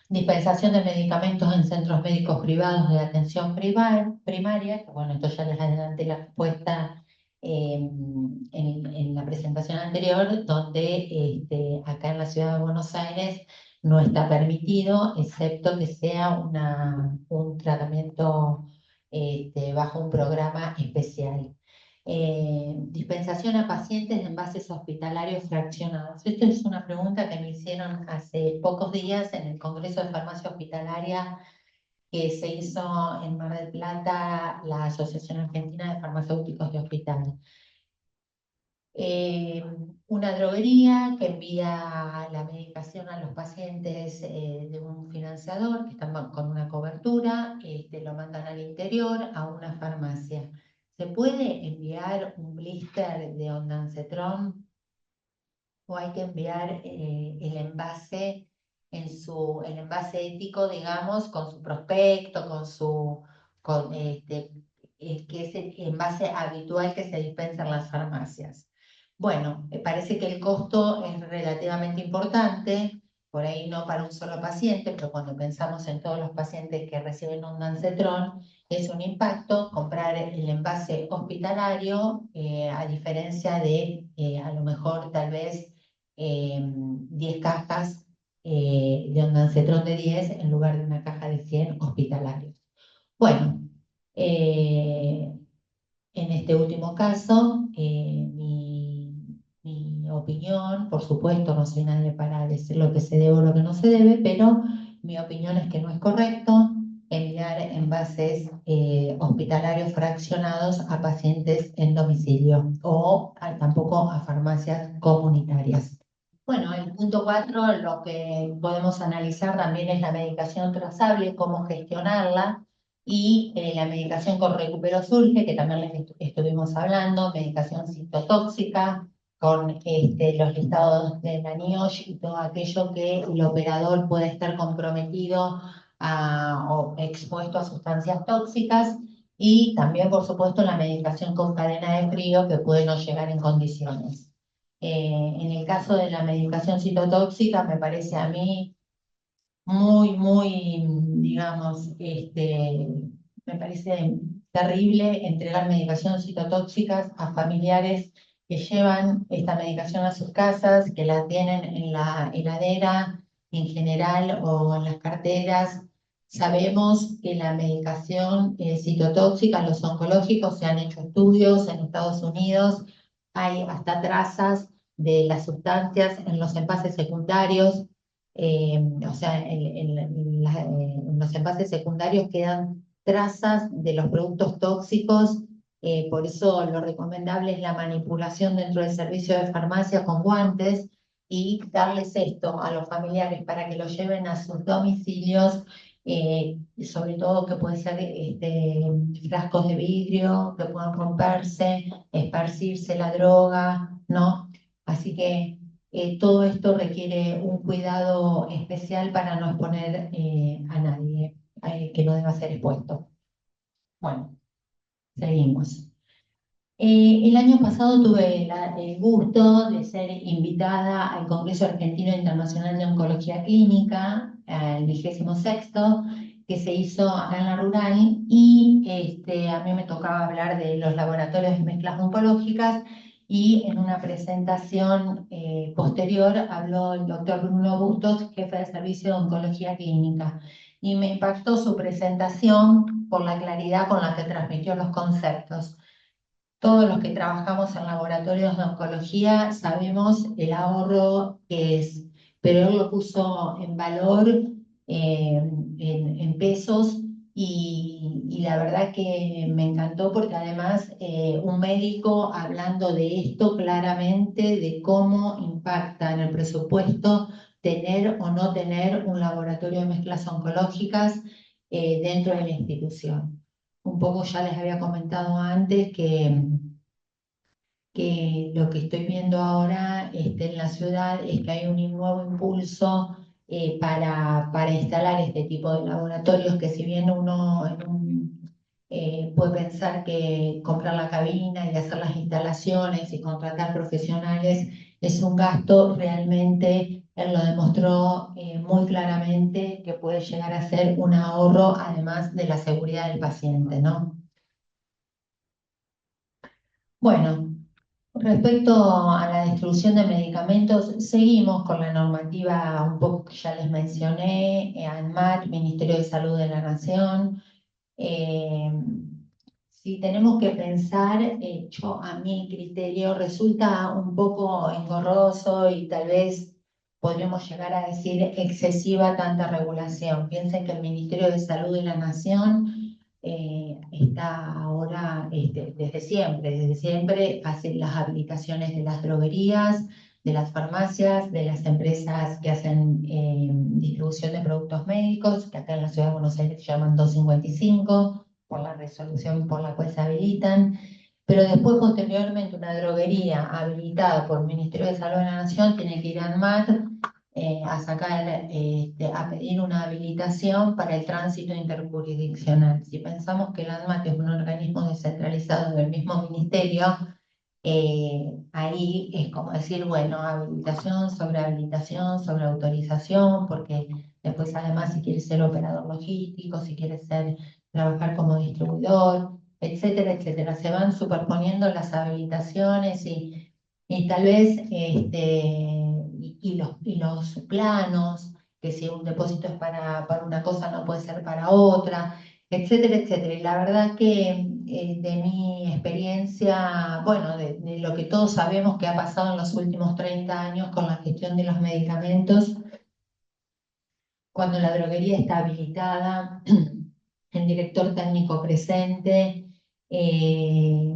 Dispensación de medicamentos en centros médicos privados de atención primaria, que bueno, esto ya les adelanté la respuesta en la presentación anterior, donde acá en la ciudad de Buenos Aires no está permitido, excepto que sea un tratamiento bajo un programa especial. Dispensación a pacientes de envases hospitalarios fraccionados. Esta es una pregunta que me hicieron hace pocos días en el Congreso de Farmacia Hospitalaria que se hizo en Mar del Plata, la Asociación Argentina de Farmacéuticos de Hospital. Una droguería que envía la medicación a los pacientes de un financiador que están con una cobertura, lo mandan al interior a una farmacia. ¿Se puede enviar un blister de ondansetron o hay que enviar el envase el envase ético, digamos, con su prospecto, que es el envase habitual que se dispensa en las farmacias? Bueno, me parece que el costo es relativamente importante, por ahí no para un solo paciente, pero cuando pensamos en todos los pacientes que reciben ondansetron, es un impacto comprar el envase hospitalario, a diferencia de a lo mejor tal vez 10 cajas de ondansetron de 10 en lugar de una caja de 100 hospitalarios. Bueno, en este último caso, mi opinión, por supuesto, no soy nadie para decir lo que se debe o lo que no se debe, pero mi opinión es que no es correcto enviar envases hospitalarios fraccionados a pacientes en domicilio o tampoco a farmacias comunitarias. Bueno, el punto 4, lo que podemos analizar también es la medicación trazable, cómo gestionarla y la medicación con recupero surge, que también les estuvimos hablando, medicación citotóxica, con los listados de la NIOSH y todo aquello que el operador puede estar comprometido o expuesto a sustancias tóxicas, y también, por supuesto, la medicación con cadena de frío que puede no llegar en condiciones. En el caso de la medicación citotóxica, me parece a mí muy, digamos, me parece terrible entregar medicación citotóxicas a familiares que llevan esta medicación a sus casas, que la tienen en la heladera en general o en las carteras. Sabemos que la medicación citotóxica, los oncológicos, se han hecho estudios en Estados Unidos, hay hasta trazas de las sustancias en los envases secundarios. O sea, en los envases secundarios quedan trazas de los productos tóxicos, por eso lo recomendable es la manipulación dentro del servicio de farmacia con guantes y darles esto a los familiares para que lo lleven a sus domicilios, sobre todo que puede ser frascos de vidrio que puedan romperse, esparcirse la droga, ¿no? Así que todo esto requiere un cuidado especial para no exponer a nadie que no deba ser expuesto. Bueno, seguimos. El año pasado tuve el gusto de ser invitada al Congreso Argentino Internacional de Oncología Clínica, el 26º, que se hizo acá en la Rural, y a mí me tocaba hablar de los laboratorios de mezclas oncológicas, y en una presentación posterior habló el doctor Bruno Bustos, jefe de servicio de oncología clínica, y me impactó su presentación por la claridad con la que transmitió los conceptos. Todos los que trabajamos en laboratorios de oncología sabemos el ahorro que es, pero él lo puso en valor, en pesos, y la verdad que me encantó porque además un médico hablando de esto claramente, de cómo impacta en el presupuesto tener o no tener un laboratorio de mezclas oncológicas dentro de la institución. Un poco ya les había comentado antes que lo que estoy viendo ahora en la ciudad es que hay un nuevo impulso para instalar este tipo de laboratorios, que si bien uno puede pensar que comprar la cabina y hacer las instalaciones y contratar profesionales es un gasto, realmente él lo demostró muy claramente que puede llegar a ser un ahorro, además de la seguridad del paciente, ¿no? Bueno, respecto a la distribución de medicamentos, seguimos con la normativa un poco que ya les mencioné, ANMAT, Ministerio de Salud de la Nación. Eh, si tenemos que pensar, a mi criterio resulta un poco engorroso y tal vez podríamos llegar a decir excesiva tanta regulación. Piensen que el Ministerio de Salud de la Nación está ahora, desde siempre hace las habilitaciones de las droguerías, de las farmacias, de las empresas que hacen distribución de productos médicos, que acá en la Ciudad de Buenos Aires se llaman 255, por la resolución por la cual se habilitan. Pero después, posteriormente, una droguería habilitada por el Ministerio de Salud de la Nación tiene que ir a ANMAT a pedir una habilitación para el tránsito interjurisdiccional. Si pensamos que el ANMAT es un organismo descentralizado del mismo ministerio, ahí es como decir, bueno, habilitación sobre autorización, porque después además si quieres ser operador logístico, si quieres trabajar como distribuidor, etcétera, etcétera. Se van superponiendo las habilitaciones y tal vez y los planos, que si un depósito es para una cosa no puede ser para otra. etcétera, etcétera. Y la verdad que de mi experiencia, bueno, de lo que todos sabemos que ha pasado en los últimos 30 años con la gestión de los medicamentos, cuando la droguería está habilitada, el director técnico presente, eh,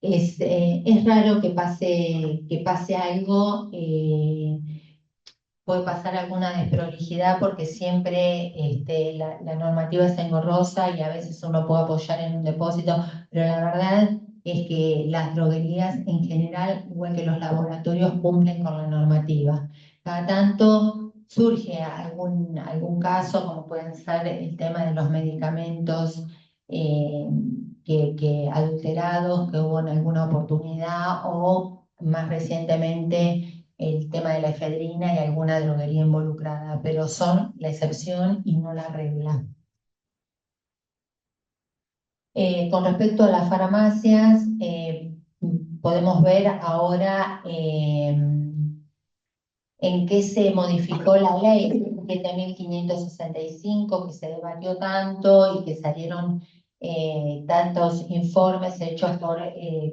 es raro que pase algo. Puede pasar alguna desprolijidad porque siempre la normativa es engorrosa y a veces uno puede apoyar en un depósito, pero la verdad es que las droguerías en general, igual que los laboratorios, cumplen con la normativa. Cada tanto surge algún caso, como pueden ser el tema de los medicamentos eh, que adulterados, que hubo en alguna oportunidad, o más recientemente el tema de la efedrina y alguna droguería involucrada, pero son la excepción y no la regla. Con respecto a las farmacias, podemos ver ahora en qué se modificó la ley 7565, que se debatió tanto y que salieron tantos informes hechos por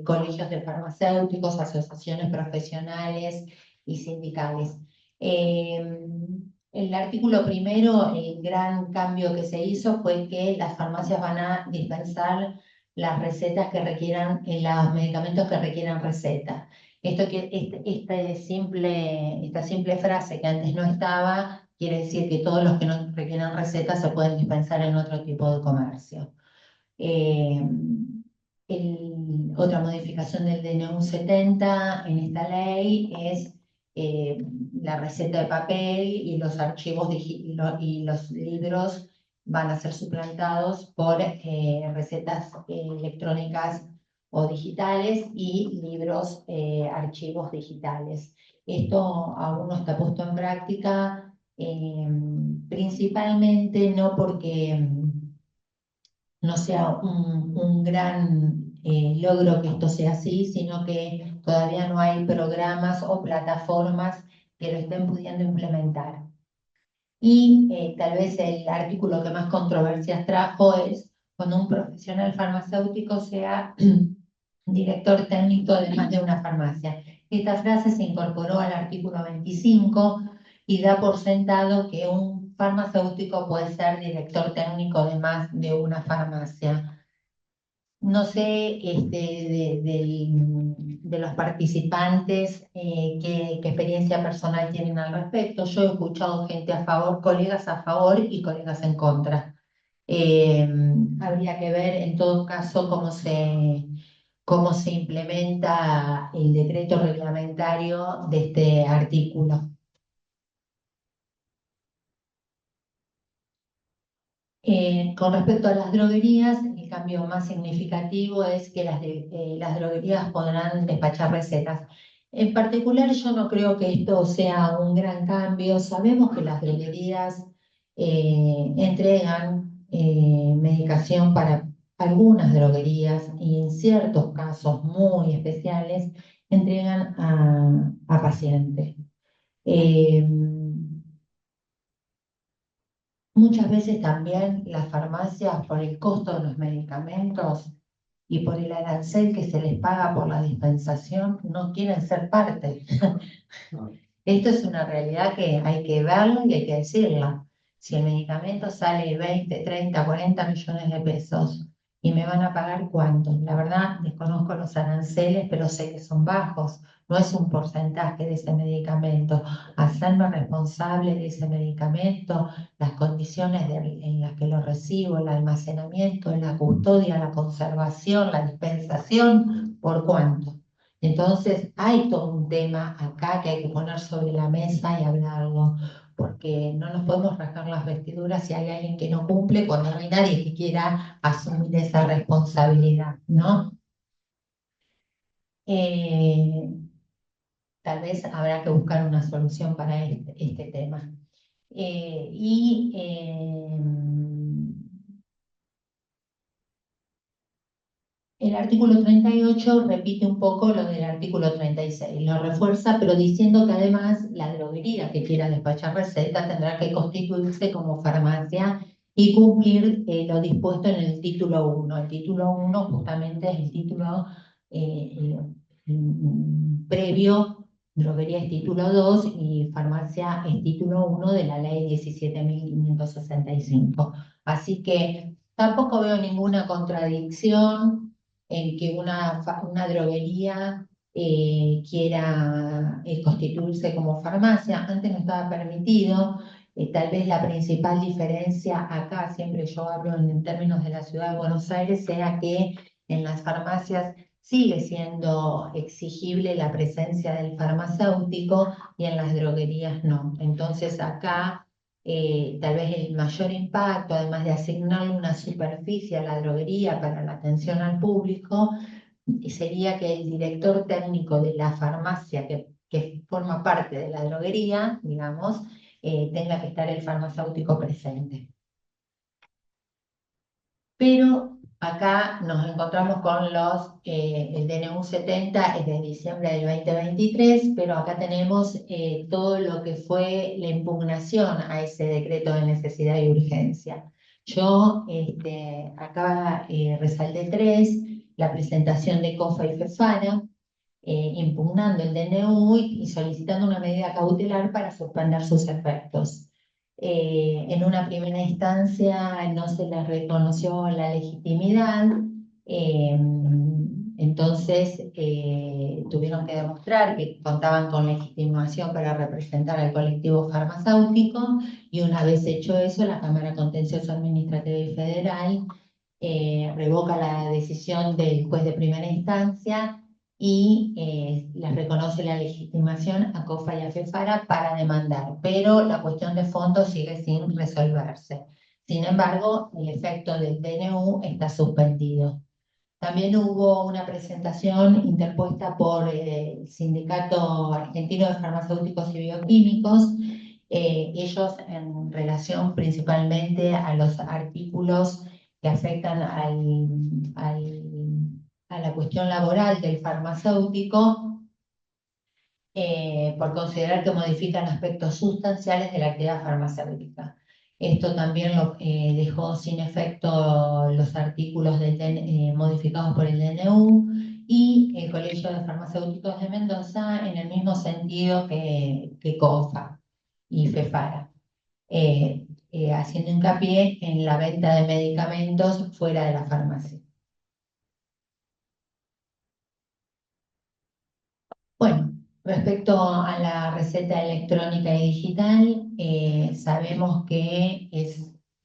colegios de farmacéuticos, asociaciones profesionales y sindicales. El artículo primero, el gran cambio que se hizo fue que las farmacias van a dispensar las recetas que requieran, los medicamentos que requieran receta. Esta simple frase que antes no estaba, quiere decir que todos los que no requieran receta se pueden dispensar en otro tipo de comercio. Eh, Otra modificación del DNU 70 en esta ley es la receta de papel y los archivos y los libros van a ser suplantados por recetas electrónicas o digitales y libros, archivos digitales. Esto aún no está puesto en práctica, principalmente no porque no sea un gran logro que esto sea así, sino que todavía no hay programas o plataformas que lo estén pudiendo implementar. Y tal vez el artículo que más controversias trajo es cuando un profesional farmacéutico sea director técnico de más de una farmacia. Esta frase se incorporó al artículo 25 y da por sentado que un farmacéutico puede ser director técnico de más de una farmacia. No sé de los participantes qué experiencia personal tienen al respecto. Yo he escuchado gente a favor, colegas a favor y colegas en contra. Eh, Habría que ver en todo caso cómo se implementa el decreto reglamentario de este artículo. Con respecto a las droguerías, el cambio más significativo es que las droguerías podrán despachar recetas. En particular, yo no creo que esto sea un gran cambio. Sabemos que las droguerías entregan medicación para algunas droguerías y en ciertos casos muy especiales entregan a pacientes. Eh, Muchas veces también las farmacias, por el costo de los medicamentos y por el arancel que se les paga por la dispensación, no quieren ser parte. Esto es una realidad que hay que verlo y hay que decirla. Si el medicamento sale 20, 30, 40 millones de pesos y me van a pagar cuánto, la verdad desconozco los aranceles, pero sé que son bajos. No es un porcentaje de ese medicamento. Hacerme responsable de ese medicamento, las condiciones en las que lo recibo, el almacenamiento, la custodia, la conservación, la dispensación, ¿por cuánto? Entonces, hay todo un tema acá que hay que poner sobre la mesa y hablarlo, porque no nos podemos rasgar las vestiduras si hay alguien que no cumple cuando no hay nadie que quiera asumir esa responsabilidad, ¿no? Eh, Tal vez habrá que buscar una solución para este tema. Eh, y eh, El artículo 38 repite un poco lo del artículo 36, lo refuerza, pero diciendo que además la droguería que quiera despachar receta tendrá que constituirse como farmacia y cumplir lo dispuesto en el título 1. El título 1 justamente es el título previo, droguería es título 2 y farmacia es título 1 de la ley 17.565. Así que tampoco veo ninguna contradicción en que una droguería quiera constituirse como farmacia. Antes no estaba permitido. Tal vez la principal diferencia acá, siempre yo hablo en términos de la ciudad de Buenos Aires, sea que en las farmacias sigue siendo exigible la presencia del farmacéutico y en las droguerías no. Entonces acá tal vez el mayor impacto, además de asignarle una superficie a la droguería para la atención al público, sería que el director técnico de la farmacia que forma parte de la droguería, digamos, tenga que estar el farmacéutico presente. Pero acá nos encontramos con el DNU 70 es de diciembre del 2023, pero acá tenemos todo lo que fue la impugnación a ese decreto de necesidad y urgencia. Yo acá resalté tres: la presentación de COFA y FEFARA, impugnando el DNU y solicitando una medida cautelar para suspender sus efectos. En una primera instancia no se les reconoció la legitimidad, eh, entonces tuvieron que demostrar que contaban con legitimación para representar al colectivo farmacéutico, y una vez hecho eso, la Cámara Contencioso Administrativa y Federal revoca la decisión del juez de primera instancia y les reconoce la legitimación a COFA y a FEFARA para demandar, pero la cuestión de fondo sigue sin resolverse. Sin embargo, el efecto del DNU está suspendido. También hubo una presentación interpuesta por el Sindicato Argentino de Farmacéuticos y Bioquímicos, ellos en relación principalmente a los artículos que afectan a la cuestión laboral del farmacéutico, por considerar que modifican aspectos sustanciales de la actividad farmacéutica. Esto también dejó sin efecto los artículos modificados por el DNU y el Colegio de Farmacéuticos de Mendoza en el mismo sentido que COFA y FEFARA, haciendo hincapié en la venta de medicamentos fuera de la farmacia. Bueno, respecto a la receta electrónica y digital, sabemos que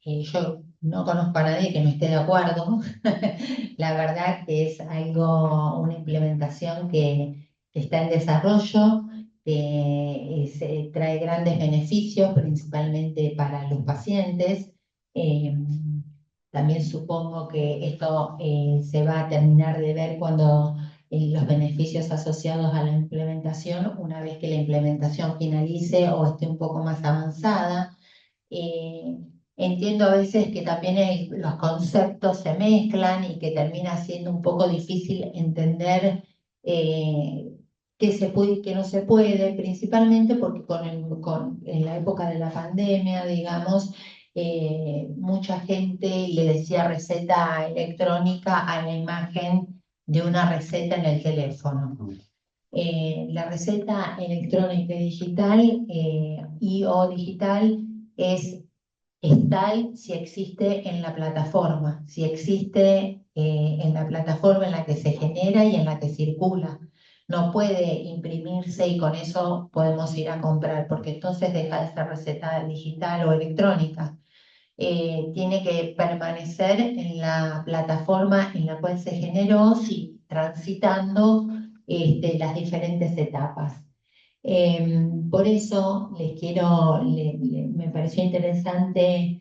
yo no conozco a nadie que no esté de acuerdo. La verdad que es una implementación que está en desarrollo, que trae grandes beneficios, principalmente para los pacientes. Eh, También supongo que esto se va a terminar de ver cuando los beneficios asociados a la implementación, una vez que la implementación finalice o esté un poco más avanzada. Eh, Entiendo a veces que también los conceptos se mezclan y que termina siendo un poco difícil entender qué se puede y qué no se puede, principalmente porque en la época de la pandemia, digamos, mucha gente le decía receta electrónica a la imagen de una receta en el teléfono. La receta electrónica y digital y o digital es tal si existe en la plataforma, si existe en la plataforma en la que se genera y en la que circula. No puede imprimirse y con eso podemos ir a comprar, porque entonces deja de ser receta digital o electrónica. Tiene que permanecer en la plataforma en la cual se generó, sí, transitando las diferentes etapas. Por eso me pareció interesante,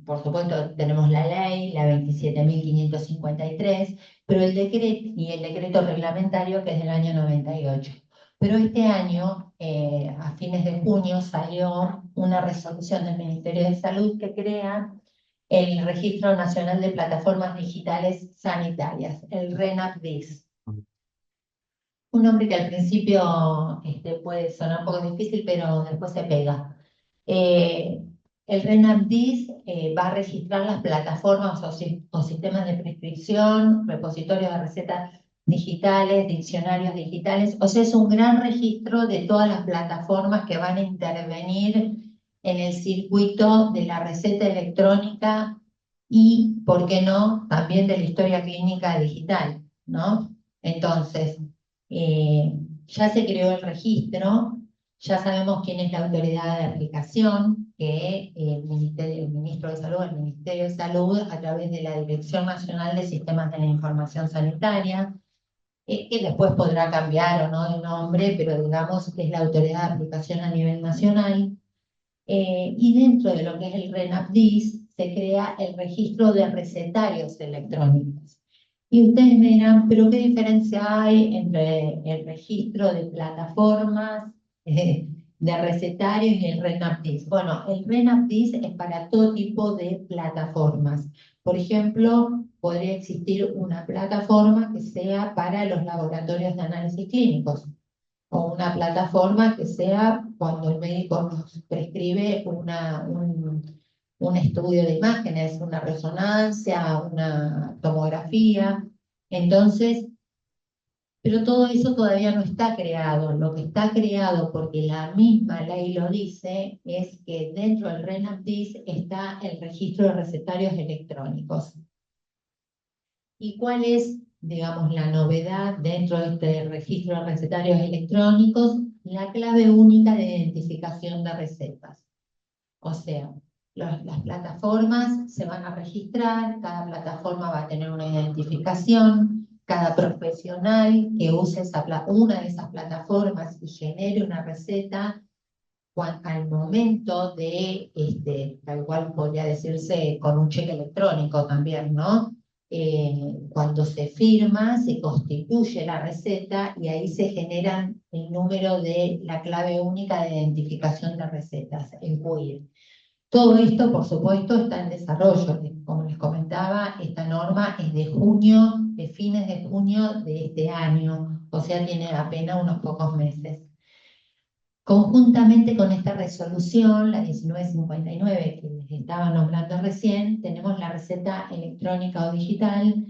por supuesto tenemos la ley, la 27.553, pero el decreto reglamentario que es del año 98. Pero este año, a fines de junio, salió una resolución del Ministerio de Salud que crea el Registro Nacional de Plataformas Digitales Sanitarias, el RENAPDIS. Un nombre que al principio puede sonar un poco difícil, pero después se pega. El RENAPDIS va a registrar las plataformas o sistemas de prescripción, repositorios de recetas digitales, diccionarios digitales. O sea, es un gran registro de todas las plataformas que van a intervenir en el circuito de la receta electrónica y, ¿por qué no?, también de la historia clínica digital, ¿no? Entonces, eh, ya se creó el registro. Ya sabemos quién es la autoridad de aplicación, que el Ministro de Salud, el Ministerio de Salud, a través de la Dirección Nacional de Sistemas de la Información Sanitaria, que después podrá cambiar o no de nombre, pero digamos que es la autoridad de aplicación a nivel nacional. Y dentro de lo que es el RENAPDIS se crea el registro de recetarios electrónicos. Y ustedes me dirán, ¿pero qué diferencia hay entre el registro de plataformas de recetarios y el RENAPDIS? Bueno, el RENAPDIS es para todo tipo de plataformas. Por ejemplo, podría existir una plataforma que sea para los laboratorios de análisis clínicos, o una plataforma que sea cuando el médico nos prescribe un estudio de imágenes, una resonancia, una tomografía. Entonces, pero todo eso todavía no está creado. Lo que está creado, porque la misma ley lo dice, es que dentro del RENAPDIS está el registro de recetarios electrónicos. ¿Y cuál es, digamos, la novedad dentro de este registro de recetarios electrónicos? La clave única de identificación de recetas. O sea, las plataformas se van a registrar, cada plataforma va a tener una identificación, cada profesional que use una de esas plataformas y genere una receta, al momento de, tal cual podría decirse con un cheque electrónico también, ¿no? Cuando se firma, se constituye la receta y ahí se genera el número de la clave única de identificación de recetas, el CUIR. Todo esto, por supuesto, está en desarrollo. Como les comentaba, esta norma es de junio, de fines de junio de este año, o sea, tiene apenas unos pocos meses. Conjuntamente con esta resolución, la 1959 que les estaba nombrando recién, tenemos la receta electrónica o digital.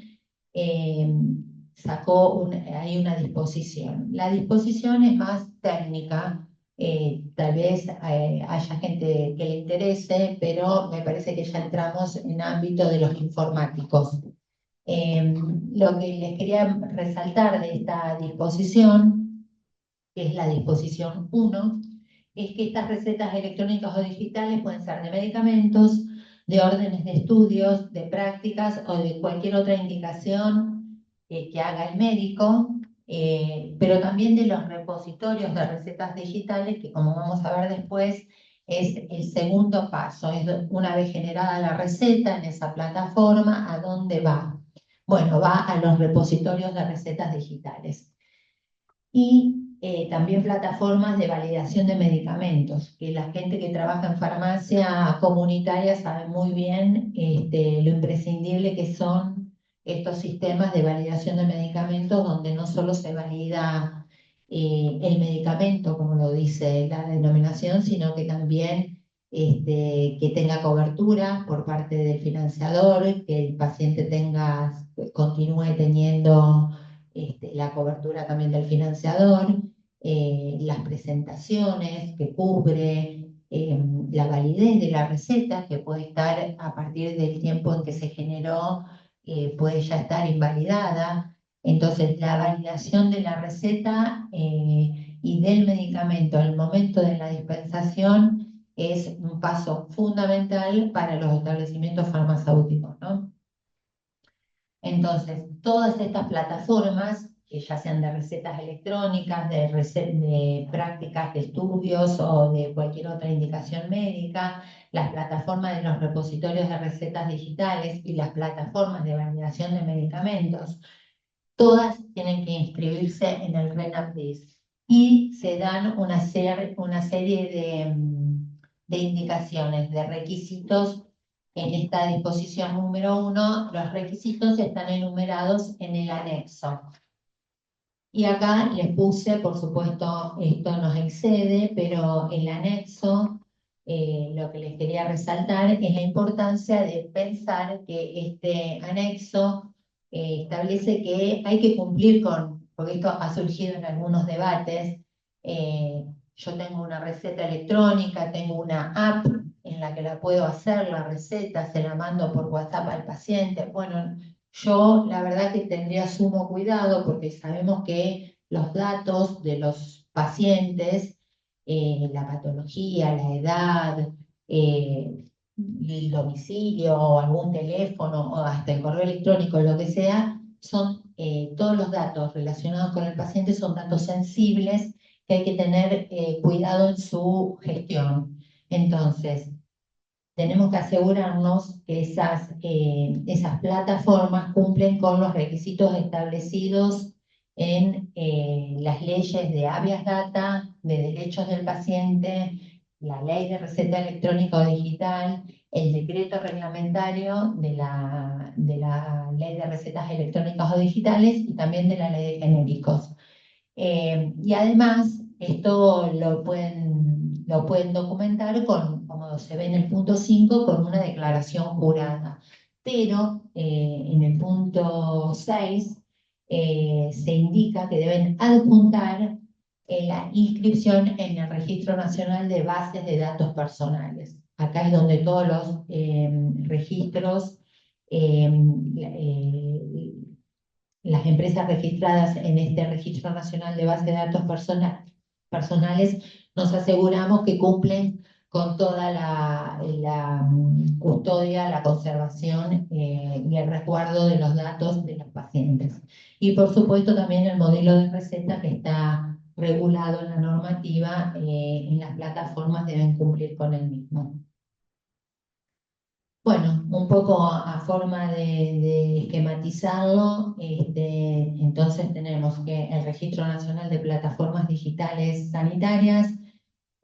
eh, hay una disposición. La disposición es más técnica, tal vez haya gente que le interese, pero me parece que ya entramos en ámbito de los informáticos. Lo que les quería resaltar de esta disposición, que es la disposición 1, es que estas recetas electrónicas o digitales pueden ser de medicamentos, de órdenes de estudios, de prácticas o de cualquier otra indicación que haga el médico, pero también de los repositorios de recetas digitales, que, como vamos a ver después, es el segundo paso. Es una vez generada la receta en esa plataforma, ¿a dónde va? Bueno, va a los repositorios de recetas digitales. Y también plataformas de validación de medicamentos, que la gente que trabaja en farmacia comunitaria sabe muy bien lo imprescindible que son estos sistemas de validación de medicamentos, donde no solo se valida el medicamento, como lo dice la denominación, sino que también que tenga cobertura por parte del financiador, que el paciente continúe teniendo la cobertura también del financiador, las presentaciones que cubre, la validez de la receta, que puede estar a partir del tiempo en que se generó, puede ya estar invalidada. Entonces, la validación de la receta y del medicamento al momento de la dispensación es un paso fundamental para los establecimientos farmacéuticos, ¿no? Entonces, todas estas plataformas, que ya sean de recetas electrónicas, de prácticas de estudios o de cualquier otra indicación médica, las plataformas de los repositorios de recetas digitales y las plataformas de validación de medicamentos, todas tienen que inscribirse en el RENAPDIS y se dan una serie de indicaciones, de requisitos. En esta disposición número 1, los requisitos están enumerados en el anexo. Y acá les puse, por supuesto, esto nos excede, pero el anexo lo que les quería resaltar es la importancia de pensar que este anexo establece que hay que cumplir con, porque esto ha surgido en algunos debates, yo tengo una receta electrónica, tengo una app en la que la puedo hacer, la receta, se la mando por WhatsApp al paciente. Bueno, yo la verdad que tendría sumo cuidado porque sabemos que los datos de los pacientes, la patología, la edad, el domicilio o algún teléfono o hasta el correo electrónico, lo que sea, son todos los datos relacionados con el paciente son datos sensibles que hay que tener cuidado en su gestión. Entonces, tenemos que asegurarnos que esas plataformas cumplen con los requisitos establecidos en las leyes de habeas data, de derechos del paciente, la ley de receta electrónica o digital, el decreto reglamentario de la ley de recetas electrónicas o digitales y también de la ley de genéricos. Y además, esto lo pueden documentar con, como se ve en el punto 5, con una declaración jurada. Pero en el punto 6 se indica que deben adjuntar la inscripción en el Registro Nacional de Bases de Datos Personales. Acá es donde todos los registros, eh, las empresas registradas en este Registro Nacional de Base de Datos Personales, nos aseguramos que cumplen con toda la custodia, la conservación y el resguardo de los datos de los pacientes. Y por supuesto también el modelo de receta que está regulado en la normativa, en las plataformas deben cumplir con el mismo. Bueno, un poco a forma de esquematizarlo, entonces tenemos que el Registro Nacional de Plataformas Digitales Sanitarias,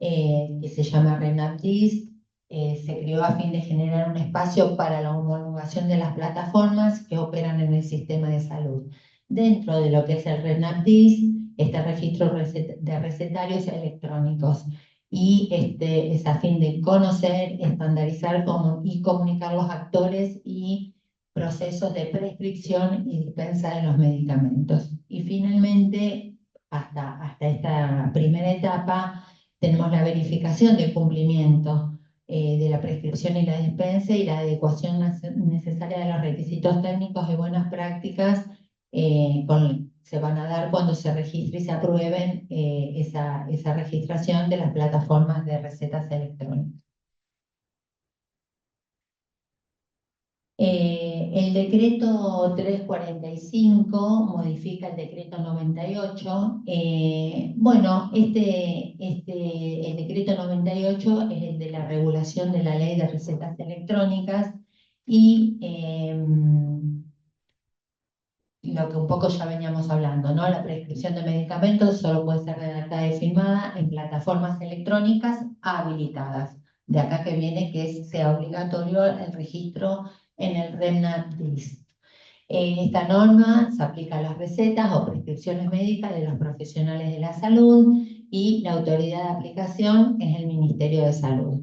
que se llama RENAPDIS, se creó a fin de generar un espacio para la homologación de las plataformas que operan en el sistema de salud. Dentro de lo que es el RENAPDIS está el registro de recetarios electrónicos y es a fin de conocer, estandarizar y comunicar los actores y procesos de prescripción y dispensa de los medicamentos. Y finalmente, hasta esta primera etapa, tenemos la verificación del cumplimiento de la prescripción y la dispensa y la adecuación necesaria de los requisitos técnicos y buenas prácticas se van a dar cuando se registre y se aprueben esa registración de las plataformas de recetas electrónicas. El decreto 345 modifica el decreto 98. Bueno, el decreto 98 es el de la regulación de la ley de recetas electrónicas y lo que un poco ya veníamos hablando, ¿no? La prescripción de medicamentos solo puede ser redactada y firmada en plataformas electrónicas habilitadas. De acá que viene que sea obligatorio el registro en el REMNAPDIS. Esta norma se aplica a las recetas o prescripciones médicas de los profesionales de la salud y la autoridad de aplicación es el Ministerio de Salud.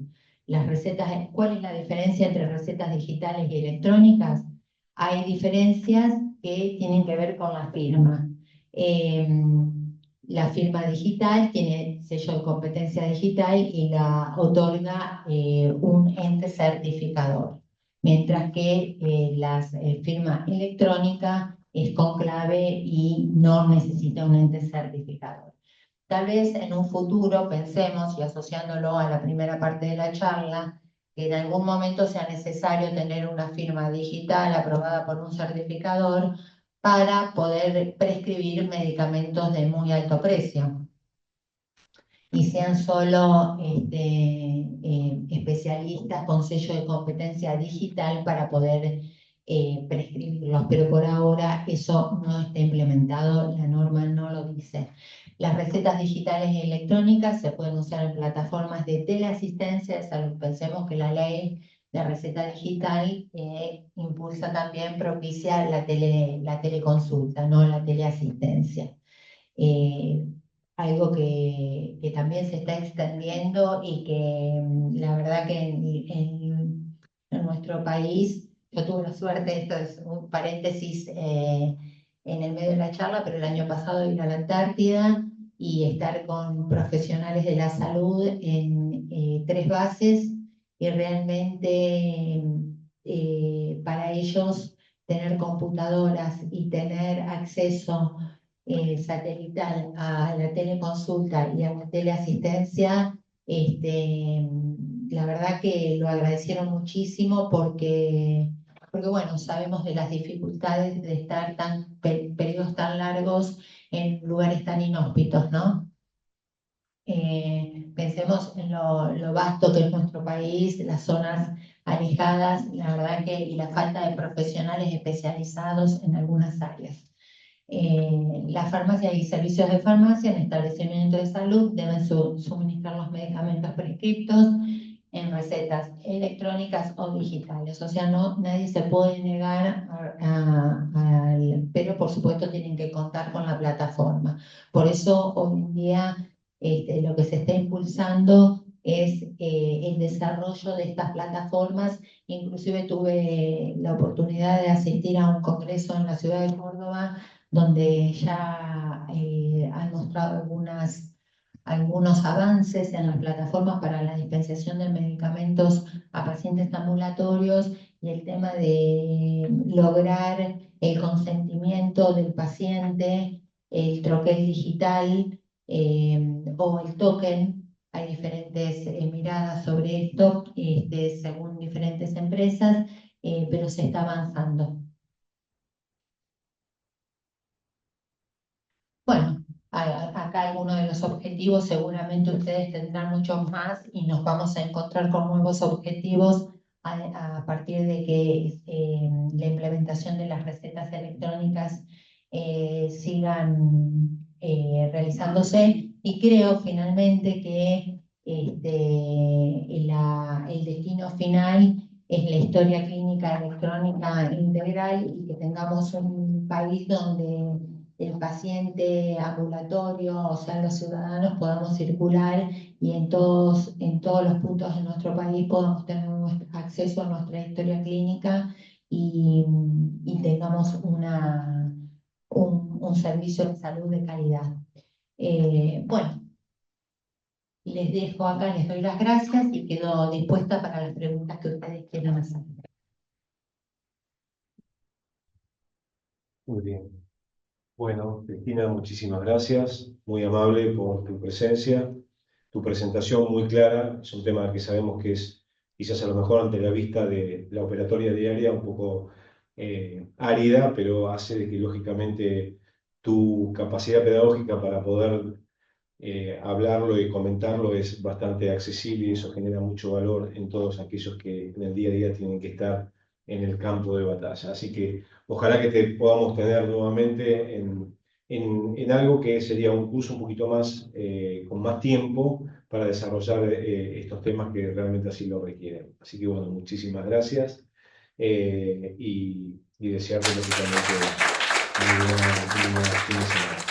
Las recetas, ¿cuál es la diferencia entre recetas digitales y electrónicas? Hay diferencias que tienen que ver con la firma. La firma digital tiene sello de competencia digital y la otorga un ente certificador, mientras que la firma electrónica es con clave y no necesita un ente certificador. Tal vez en un futuro pensemos, y asociándolo a la primera parte de la charla, que en algún momento sea necesario tener una firma digital aprobada por un certificador para poder prescribir medicamentos de muy alto precio y sean solo especialistas con sello de competencia digital para poder prescribirlos, pero por ahora eso no está implementado, la norma no lo dice. Las recetas digitales y electrónicas se pueden usar en plataformas de teleasistencia de salud. Pensemos que la ley de receta digital impulsa también, propicia la teleconsulta, no la teleasistencia. algo que también se está extendiendo y que la verdad que en nuestro país, yo tuve la suerte, esto es un paréntesis en el medio de la charla, pero el año pasado ir a la Antártida y estar con profesionales de la salud en 3 bases y realmente para ellos tener computadoras y tener acceso satelital a la teleconsulta y a la teleasistencia, la verdad que lo agradecieron muchísimo porque bueno, sabemos de las dificultades de estar periodos tan largos en lugares tan inhóspitos, ¿no? Pensemos en lo vasto que es nuestro país, las zonas alejadas, la verdad que, y la falta de profesionales especializados en algunas áreas. Las farmacias y servicios de farmacia en establecimientos de salud deben suministrar los medicamentos prescriptos en recetas electrónicas o digitales. O sea, no, nadie se puede negar, pero por supuesto tienen que contar con la plataforma. Por eso hoy en día lo que se está impulsando es el desarrollo de estas plataformas. Inclusive tuve la oportunidad de asistir a un congreso en la ciudad de Córdoba donde ya han mostrado algunos avances en las plataformas para la dispensación de medicamentos a pacientes ambulatorios y el tema de lograr el consentimiento del paciente, el troquel digital o el token. Hay diferentes miradas sobre esto según diferentes empresas, pero se está avanzando. Bueno, acá algunos de los objetivos, seguramente ustedes tendrán muchos más y nos vamos a encontrar con nuevos objetivos a partir de que la implementación de las recetas electrónicas sigan realizándose y creo finalmente que el destino final es la historia clínica electrónica integral y que tengamos un país donde el paciente ambulatorio, o sea, los ciudadanos podamos circular y en todos los puntos de nuestro país podamos tener acceso a nuestra historia clínica y tengamos un servicio de salud de calidad. Bueno, les dejo acá, les doy las gracias y quedo dispuesta para las preguntas que ustedes quieran hacer. Muy bien. Bueno, Cristina, muchísimas gracias. Muy amable por tu presencia, tu presentación muy clara. Es un tema que sabemos que es quizás a lo mejor ante la vista de la operatoria diaria un poco árida, pero hace de que lógicamente tu capacidad pedagógica para poder hablarlo y comentarlo es bastante accesible y eso genera mucho valor en todos aquellos que en el día a día tienen que estar en el campo de batalla. Así que ojalá que te podamos tener nuevamente en algo que sería un curso un poquito más, con más tiempo para desarrollar estos temas que realmente así lo requieren. Así que bueno, muchísimas gracias y desearte lógicamente muy buena fin de semana.